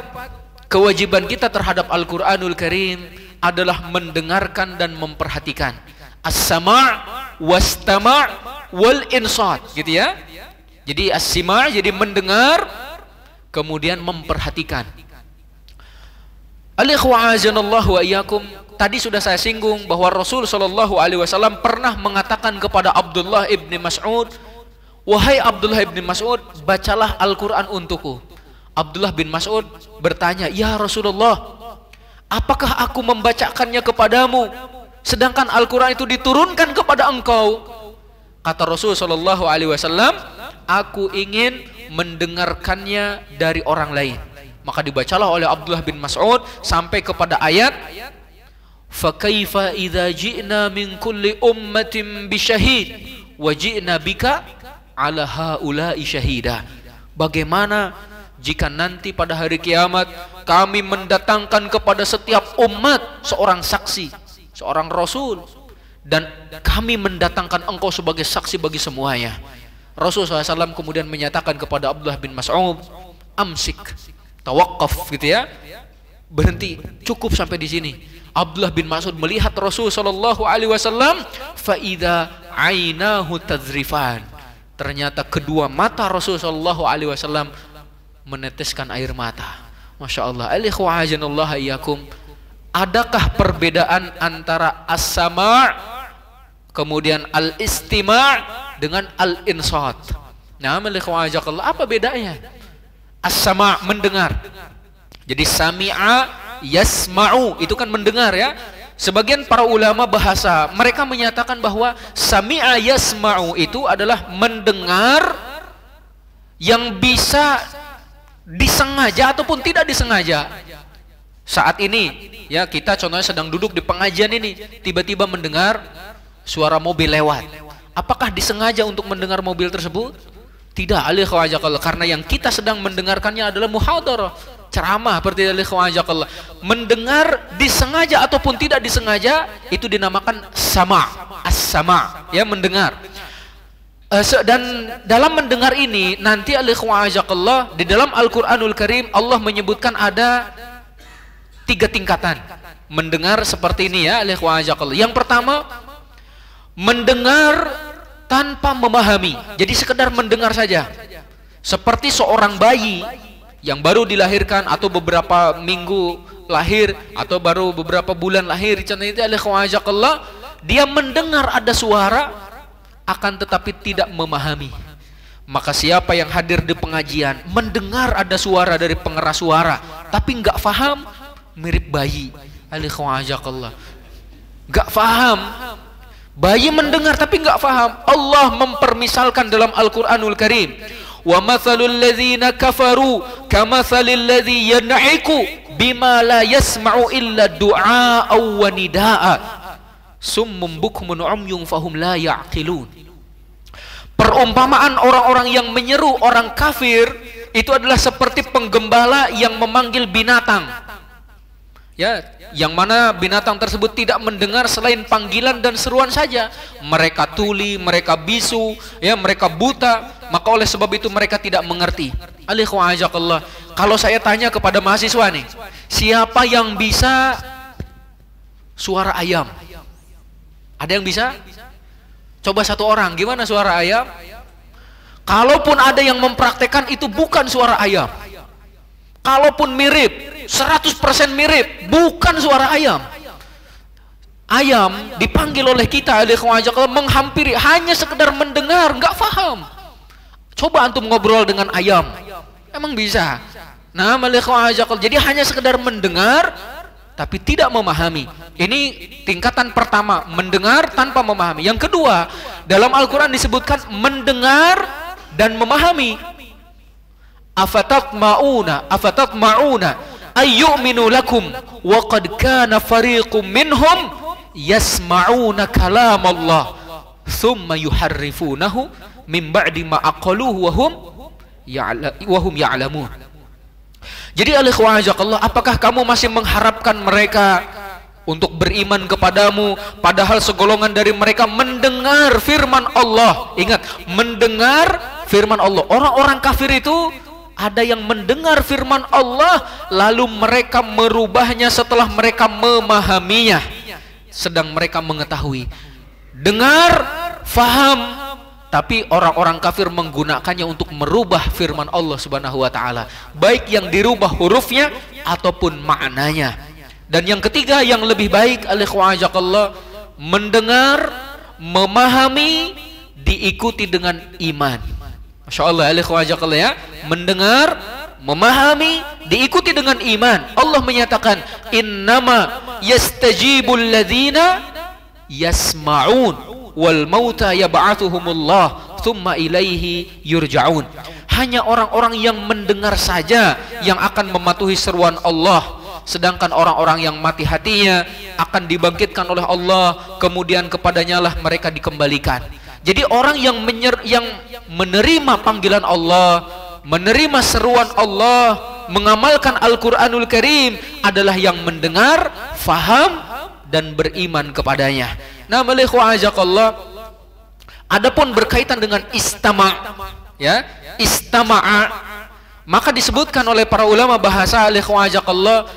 kewajiban kita terhadap Al-Quranul Karim adalah mendengarkan dan memperhatikan. As-sama' was-tama' wal-insat, gitu ya. Jadi as-sima' jadi mendengar, kemudian memperhatikan. Al-ikhwa'azanallahu wa iyyakum. Tadi sudah saya singgung bahwa Rasul sallallahu alaihi wasallam pernah mengatakan kepada Abdullah ibn Mas'ud, "Wahai Abdullah ibn Mas'ud, bacalah Al-Qur'an untukku." Abdullah bin Mas'ud bertanya, "Ya Rasulullah, apakah aku membacakannya kepadamu sedangkan Al-Quran itu diturunkan kepada engkau?" Kata Rasul sallallahu alaihi wasallam, "Aku ingin mendengarkannya dari orang lain." Maka dibacalah oleh Abdullah bin Mas'ud sampai kepada ayat, "Fa kaifa idza ji'na min kulli ummatin bisyahid wa ji'na bika 'ala haula'i syahida." Bagaimana jika nanti pada hari kiamat kami mendatangkan kepada setiap umat seorang saksi, seorang rasul, dan kami mendatangkan engkau sebagai saksi bagi semuanya. Rasulullah SAW kemudian menyatakan kepada Abdullah bin Mas'ud, "Amsik, tawaqqaf," gitu ya, berhenti, cukup sampai di sini. Abdullah bin Mas'ud melihat Rasul sallallahu alaihi wasallam, fa idza ainahu tadzrifan. Ternyata kedua mata Rasul sallallahu alaihi wasallam meneteskan air mata. Masya Allah. Alikhwa'ajanallah iyyakum. Adakah perbedaan antara as-sama' kemudian al-istima' dengan al-insat? Nah, alikhwa'ajakallah, apa bedanya? As-sama' mendengar. Jadi sami'a yasma'u itu kan mendengar ya. Sebagian para ulama bahasa mereka menyatakan bahwa sami'a yasma'u itu adalah mendengar yang bisa disengaja ataupun tidak disengaja. Saat ini ya, kita contohnya sedang duduk di pengajian ini, tiba-tiba mendengar suara mobil lewat. Apakah disengaja untuk mendengar mobil tersebut? Tidak, alikhwajakallah, karena yang kita sedang mendengarkannya adalah muhadarah, ceramah, seperti alikhwajakallah. Mendengar disengaja ataupun tidak disengaja itu dinamakan sama', as-sama', ya, mendengar. Dan dalam mendengar ini nanti alikhwa'ajakallah, di dalam Al-Quranul Karim Allah menyebutkan ada 3 tingkatan mendengar seperti ini ya alikhwa'ajakallah. Yang pertama, mendengar tanpa memahami, jadi sekedar mendengar saja, seperti seorang bayi yang baru dilahirkan atau beberapa minggu lahir atau baru beberapa bulan lahir, contohnya itu alikhwa'ajakallah, dia mendengar ada suara akan tetapi tidak memahami. Maka siapa yang hadir di pengajian mendengar ada suara dari pengeras suara tapi nggak faham, mirip bayi. Alikhwa'ajakallah, nggak faham. Bayi mendengar tapi nggak faham. Allah mempermisalkan dalam Al-Quranul Karim, "Wa mathalul ladzina kafaru kamathalil ladzi yan'iku bima la yasma'u illa du'a wa nida'a summum bukmun umyun fahum la ya'qilun." Perumpamaan orang-orang yang menyeru orang kafir itu adalah seperti penggembala yang memanggil binatang Ya, yang mana binatang tersebut tidak mendengar selain panggilan dan seruan saja. Mereka tuli, mereka bisu, ya, mereka buta, maka oleh sebab itu mereka tidak mengerti. Alikhwajakallah, kalau saya tanya kepada mahasiswa nih, siapa yang bisa suara ayam? Ada yang bisa? Coba satu orang, gimana suara ayam? Kalaupun ada yang mempraktekkan, itu bukan suara ayam. Kalaupun mirip, 100% mirip, bukan suara ayam. Ayam dipanggil oleh kita, menghampiri, hanya sekedar mendengar, nggak paham. Coba antum ngobrol dengan ayam, emang bisa? Nah, jadi hanya sekedar mendengar, tapi tidak memahami. Ini tingkatan pertama, mendengar tanpa memahami. Yang kedua, dalam Al-Quran disebutkan mendengar dan memahami. Afatatma'una ayyu'minu lakum wa qad kana fariqum minhum yasma'una kalam Allah thumma yuharrifunahu min ba'di ma aqaluhu wa hum ya'lamun. Jadi alikhwajakallah, apakah kamu masih mengharapkan mereka untuk beriman kepadamu, padahal segolongan dari mereka mendengar firman Allah? Ingat, mendengar firman Allah. Orang-orang kafir itu ada yang mendengar firman Allah, lalu mereka merubahnya setelah mereka memahaminya. Sedang mereka mengetahui, dengar, faham, tapi orang-orang kafir menggunakannya untuk merubah firman Allah Subhanahu wa taala, baik yang dirubah hurufnya ataupun maknanya. Dan yang ketiga yang lebih baik, alikhwajakallah, mendengar, memahami, diikuti dengan iman. Masya Allah, alikhwajakallah, ya, mendengar, memahami, diikuti dengan iman. Allah menyatakan, innama yastajibul ladzina yasma'un wal mauta yab'athuhumullah thumma ilaihi yurja'un. Hanya orang-orang yang mendengar saja yang akan mematuhi seruan Allah, sedangkan orang-orang yang mati hatinya akan dibangkitkan oleh Allah, kemudian kepadanya lah mereka dikembalikan. Jadi orang yang menerima panggilan Allah, menerima seruan Allah, mengamalkan Al-Quranul Karim adalah yang mendengar, faham, dan beriman kepadanya. Nah, alikhwajakallah, adapun berkaitan dengan istama', ya, istama'a, maka disebutkan oleh para ulama bahasa, alikhwajakallah,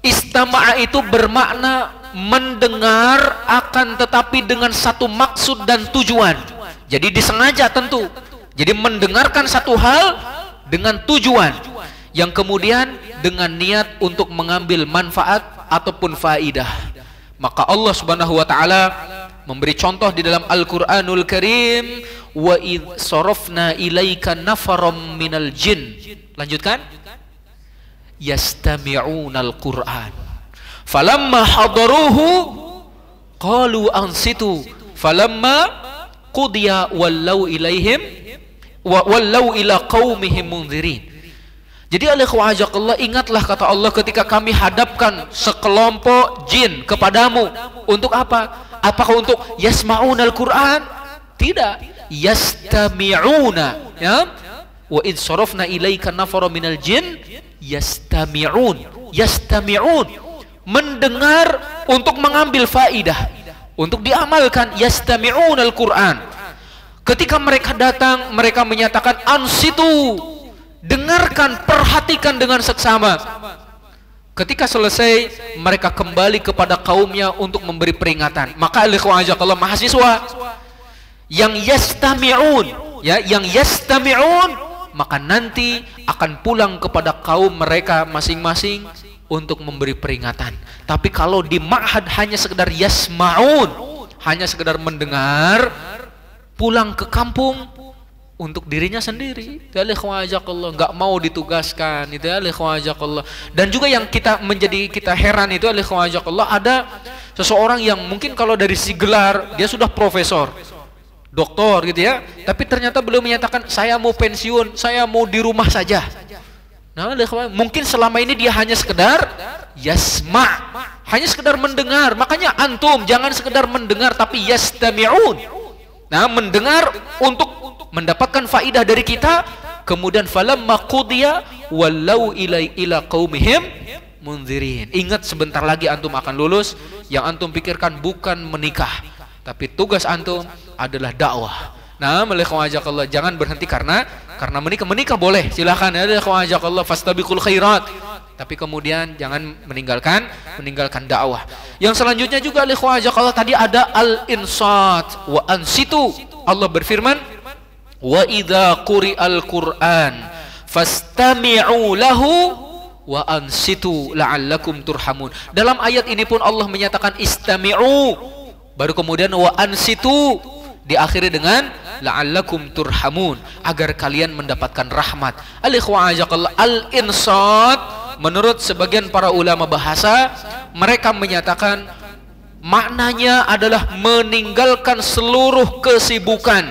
istama'a itu bermakna mendengar, akan tetapi dengan satu maksud dan tujuan. Jadi disengaja tentu. Jadi mendengarkan satu hal dengan tujuan, yang kemudian dengan niat untuk mengambil manfaat ataupun faidah. Maka Allah Subhanahu wa taala memberi contoh di dalam Al-Qur'anul Karim, wa id sarafna ilaika nafaram minal jin. Lanjutkan. Yastami'unal Qur'an. Falamma hadaruhu qalu ansitu falamma qudiya wallau ilaihim wallau ila qaumihim munzirin. Jadi alikhwajakallah, ingatlah kata Allah ketika kami hadapkan sekelompok jin kepadamu. Untuk apa? Apakah untuk yasma'unal Qur'an? Tidak, yastami'una, ya. Wa id sarafna ilaika nafara minal jin yastami'un. Mendengar untuk mengambil faidah, untuk diamalkan. Yastami'unal Qur'an. Ketika mereka datang, mereka menyatakan ansitu, dengarkan, perhatikan dengan seksama. Ketika selesai, mereka kembali kepada kaumnya untuk memberi peringatan. Maka alikhwajakallah, mahasiswa yang yastami'un, ya, yang yastami'un, maka nanti akan pulang kepada kaum mereka masing-masing untuk memberi peringatan. Tapi kalau di ma'had hanya sekedar yasma'un, hanya sekedar mendengar, pulang ke kampung untuk dirinya sendiri, ya alikhwajakallah, nggak mau ditugaskan, itu ya alikhwajakallah. Dan juga yang menjadi kita heran itu alikhwajakallah, ada seseorang yang mungkin kalau dari si gelar dia sudah profesor, doktor gitu ya, tapi ternyata beliau menyatakan saya mau pensiun, saya mau di rumah saja. Nah, mungkin selama ini dia hanya sekedar yasma', hanya sekedar mendengar. Makanya antum jangan sekedar mendengar, tapi yastami'un. Nah, mendengar untuk mendapatkan faidah dari kita, kemudian falamma qudiya wallau ila qaumihim mundzirin. Ingat sebentar lagi antum akan lulus. Yang antum pikirkan bukan menikah, tapi tugas antum adalah dakwah. Nah, Allah, jangan berhenti karena menikah boleh, silakan ya Allah, fastabiqul khairat. Tapi kemudian jangan meninggalkan dakwah. Yang selanjutnya juga Allah, tadi ada al-insat wa ansitu. Allah berfirman, wa idza quri'al Qur'an fastami'u lahu wa ansitu la'allakum turhamun. Dalam ayat ini pun Allah menyatakan istami'u, baru kemudian wa ansitu diakhiri dengan la'allakum turhamun, agar kalian mendapatkan rahmat. Al-insat, menurut sebagian para ulama bahasa, mereka menyatakan maknanya adalah meninggalkan seluruh kesibukan,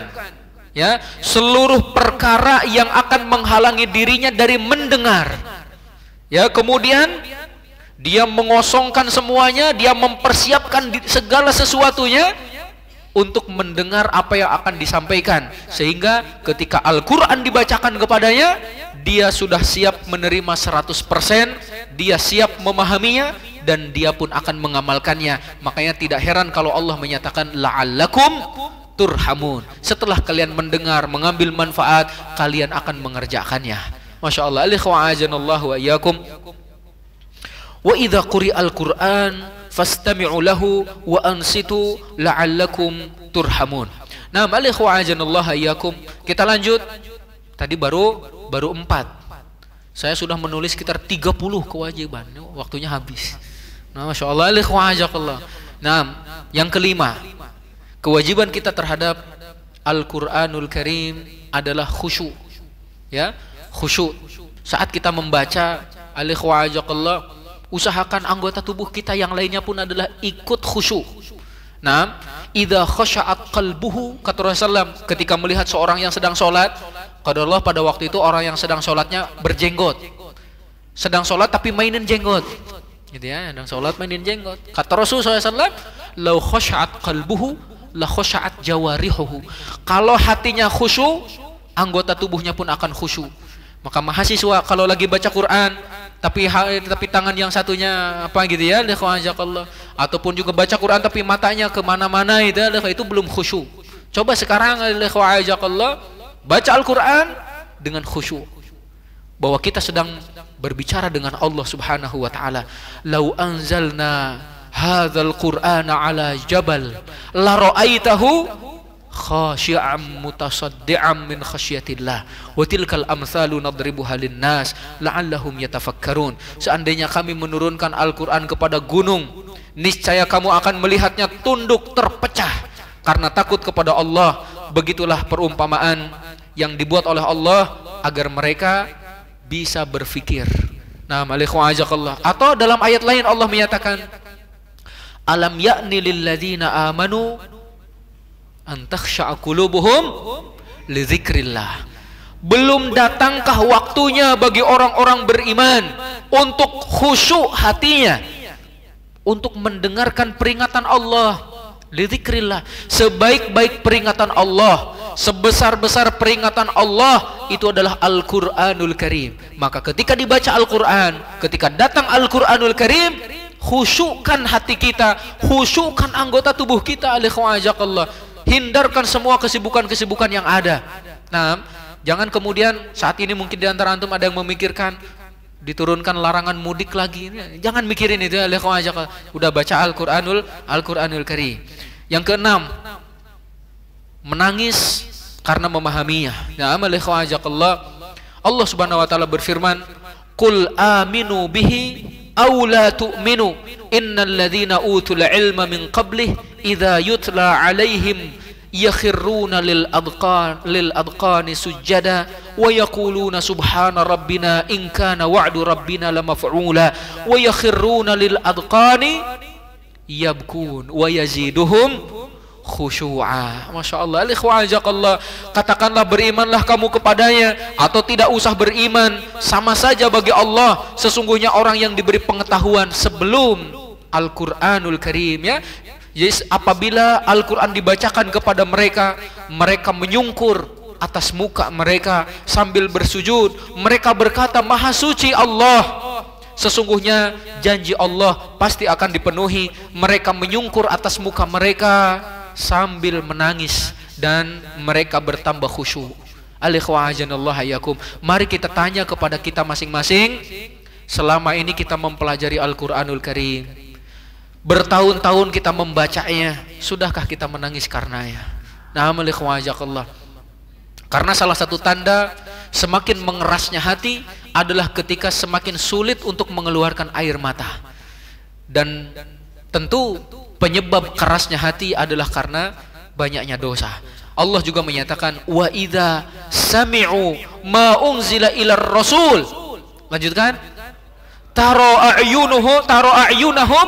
ya, seluruh perkara yang akan menghalangi dirinya dari mendengar, ya, kemudian dia mengosongkan semuanya, dia mempersiapkan segala sesuatunya untuk mendengar apa yang akan disampaikan, sehingga ketika Al-Quran dibacakan kepadanya, dia sudah siap menerima 100%, dia siap memahaminya, dan dia pun akan mengamalkannya. Makanya tidak heran kalau Allah menyatakan la'allakum turhamun. Setelah kalian mendengar, mengambil manfaat, kalian akan mengerjakannya. Masya Allah. Wa iyyakum. Wa idza quri'al Qur'an fastami'u lahu wa ansitu la'allakum turhamun. Nah, iyyakum. Kita lanjut. Tadi baru 4. Saya sudah menulis sekitar 30 kewajiban. Waktunya habis. Nah, Masya Allah. Nah, yang kelima, kewajiban kita terhadap Al-Quranul Karim adalah khusyuk. Ya, khusyuk. Saat kita membaca, usahakan anggota tubuh kita yang lainnya pun adalah ikut khusyuk. Nah, idza khasha'at qalbuhu, kata Rasulullah ketika melihat seorang yang sedang sholat, kata Allah pada waktu itu orang yang sedang sholatnya berjenggot, sedang sholat tapi mainin jenggot, gitu ya, sedang sholat mainin jenggot. Kata Rasulullah SAW, lau khasha'at qalbuhu la khasha'at jawarihuhu. Kalau hatinya khusyuk, anggota tubuhnya pun akan khusyuk. Maka mahasiswa kalau lagi baca Quran tapi tangan yang satunya apa gitu ya, ataupun juga baca Quran tapi matanya kemana-mana, itu belum khusyuk. Coba sekarang baca Al-Quran dengan khusyuk, bahwa kita sedang berbicara dengan Allah Subhanahu wa taala. Lau anzalna hadzal Qur'ana ala jabal la ra'aitahu khashi'an mutasaddi'an min khasyatillah wa tilkal amsalu nadribuha linnas la'allahum yatafakkarun. Seandainya kami menurunkan Al-Quran kepada gunung, niscaya kamu akan melihatnya tunduk terpecah karena takut kepada Allah. Begitulah perumpamaan yang dibuat oleh Allah agar mereka bisa berfikir. Nah, atau dalam ayat lain Allah menyatakan, alam ya'ni lilladzina amanu an takhsha'a qulubuhum li dzikrillah. Belum datangkah waktunya bagi orang-orang beriman untuk khusyuk hatinya, untuk mendengarkan peringatan Allah. Li dzikrillah, sebaik-baik peringatan Allah, sebesar-besar peringatan Allah itu adalah Al-Quranul Karim. Maka ketika dibaca Al-Quran, ketika datang Al-Quranul Karim, khusyukkan hati kita, khusyukkan anggota tubuh kita. Hindarkan semua kesibukan-kesibukan yang ada. Nah, jangan kemudian saat ini mungkin di antara antum ada yang memikirkan diturunkan larangan mudik lagi. Jangan mikirin itu. Udah baca Al-Quranul Karim. Yang keenam, menangis karena memahaminya. Nah, Allah Subhanahu wa taala berfirman, "Qul aminu bihi aw la tu'minu innal ladzina utul ilma min qablih idza yutla 'alaihim yakhirruna lil adqani sujada wa yaquluna subhana rabbina in kana wa'du rabbina lamaf'ula wa yakhirruna lil adqani yabkun wa yaziduhum khusyu'a." Masya Allah. Katakanlah berimanlah kamu kepadanya atau tidak usah beriman, sama saja bagi Allah. Sesungguhnya orang yang diberi pengetahuan sebelum Al-Quranul Karim, ya, jadi apabila Al-Quran dibacakan kepada mereka, mereka menyungkur atas muka mereka sambil bersujud. Mereka berkata, Maha suci Allah, sesungguhnya janji Allah pasti akan dipenuhi. Mereka menyungkur atas muka mereka sambil menangis dan mereka bertambah khusyuk. Mari kita tanya kepada kita masing-masing, selama ini kita mempelajari Al-Quranul Karim, bertahun-tahun kita membacanya, sudahkah kita menangis karenanya? Karena salah satu tanda semakin mengerasnya hati adalah ketika semakin sulit untuk mengeluarkan air mata. Dan tentu penyebab kerasnya hati adalah karena banyaknya dosa. Allah juga menyatakan, wa idza sami'u ma unzila ilar rasul. Lanjutkan. Taro a'yunahum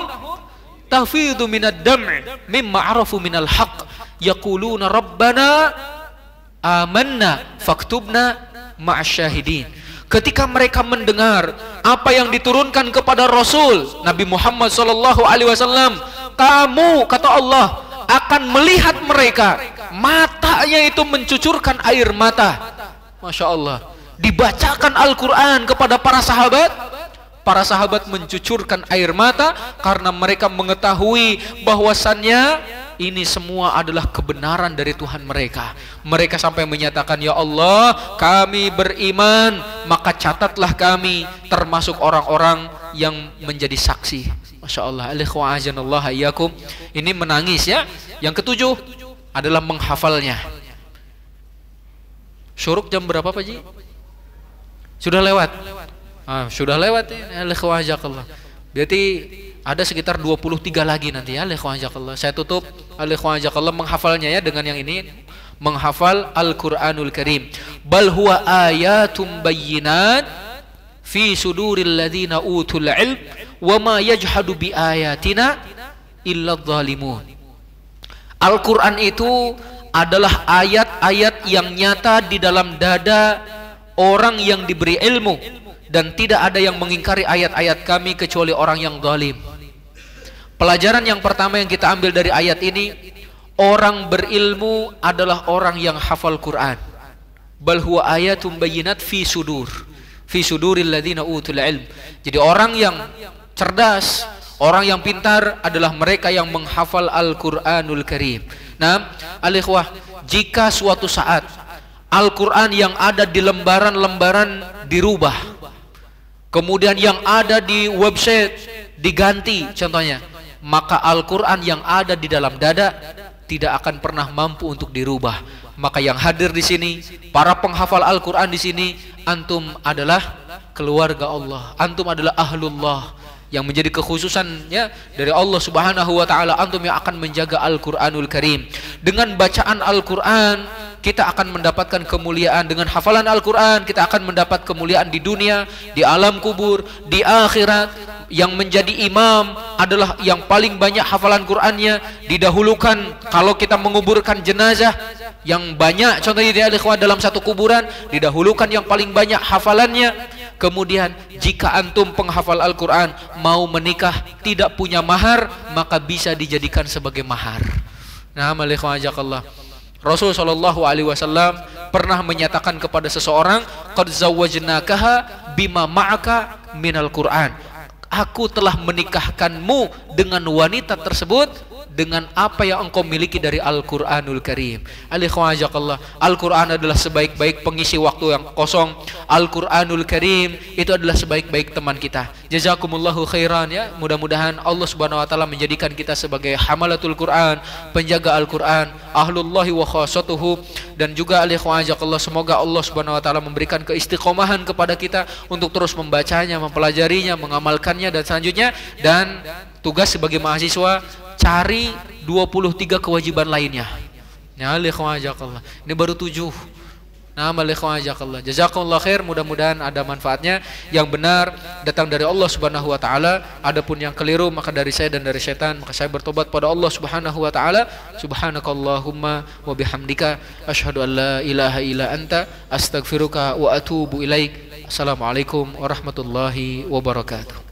tafidu minad dam'i mimma arafu minal haqq yaquluna rabbana amanna faktubna ma'asyahidin. Ketika mereka mendengar apa yang diturunkan kepada Rasul Nabi Muhammad SAW, kamu, kata Allah, akan melihat mereka, matanya itu mencucurkan air mata. Masya Allah. Dibacakan Al-Quran kepada para sahabat mencucurkan air mata karena mereka mengetahui bahwasannya ini semua adalah kebenaran dari Tuhan mereka. Mereka sampai menyatakan, ya Allah, kami beriman, maka catatlah kami termasuk orang-orang yang menjadi saksi. Masya Allah. Ini menangis ya. Yang ketujuh adalah menghafalnya. Syuruk jam berapa Pak Ji? Sudah lewat. Sudah lewat ya. Berarti ada sekitar 23 lagi nanti ya. Saya tutup menghafalnya ya dengan yang ini, menghafal Al-Quranul Karim. Bal huwa ayatum bayyinat fi suduril ladzina utul ilm wa ma yajhadu bi ayatina illa dzalimun. Al-Quran itu adalah ayat-ayat yang nyata di dalam dada orang yang diberi ilmu, dan tidak ada yang mengingkari ayat-ayat kami kecuali orang yang zalim. Pelajaran yang pertama yang kita ambil dari ayat ini, orang berilmu adalah orang yang hafal Quran. Bal huwa ayatum bayyinat fi suduril ladzina utul ilm. Jadi orang yang cerdas, orang yang pintar adalah mereka yang menghafal Al-Quranul Karim. Nah, al-ikhwah, jika suatu saat Al-Quran yang ada di lembaran-lembaran dirubah, kemudian yang ada di website diganti contohnya, maka Al-Quran yang ada di dalam dada tidak akan pernah mampu untuk dirubah. Maka yang hadir di sini, para penghafal Al-Quran di sini, antum adalah keluarga Allah, antum adalah ahlullah, yang menjadi kekhususannya dari Allah Subhanahu wa taala. Antum yang akan menjaga Al-Qur'anul Karim. Dengan bacaan Al-Qur'an kita akan mendapatkan kemuliaan. Dengan hafalan Al-Qur'an kita akan mendapat kemuliaan di dunia, di alam kubur, di akhirat. Yang menjadi imam adalah yang paling banyak hafalan Qur'annya. Didahulukan kalau kita menguburkan jenazah yang banyak, contohnya di al-ikhwan dalam satu kuburan, didahulukan yang paling banyak hafalannya. Kemudian jika antum penghafal Al-Quran mau menikah tidak punya mahar, maka bisa dijadikan sebagai mahar. Nah, Allah. Rasul SAW pernah menyatakan kepada seseorang, qad zawwajnakaha bima ma'aka minal Quran. Aku telah menikahkanmu dengan wanita tersebut dengan apa yang engkau miliki dari Al-Quranul Karim. Al-Quran adalah sebaik-baik pengisi waktu yang kosong. Al-Quranul Karim itu adalah sebaik-baik teman kita. Jazakumullahu khairan ya. Mudah-mudahan Allah Subhanahu wa taala menjadikan kita sebagai hamalatul Quran, penjaga Al-Quran, ahlullahi wa khassatuhu. Dan juga semoga Allah Subhanahu wa taala memberikan keistiqomahan kepada kita untuk terus membacanya, mempelajarinya, mengamalkannya dan selanjutnya. Dan tugas sebagai mahasiswa, cari 23 kewajiban lainnya. Ya, ini baru 7. Nah, jazakumullah khair, mudah-mudahan ada manfaatnya. Yang benar datang dari Allah Subhanahu wa taala, adapun yang keliru maka dari saya dan dari setan. Maka saya bertobat pada Allah Subhanahu wa taala. Subhanakallahumma wa bihamdika asyhadu an la ilaha illa anta astaghfiruka wa atubu ilaik. Assalamualaikum warahmatullahi wabarakatuh.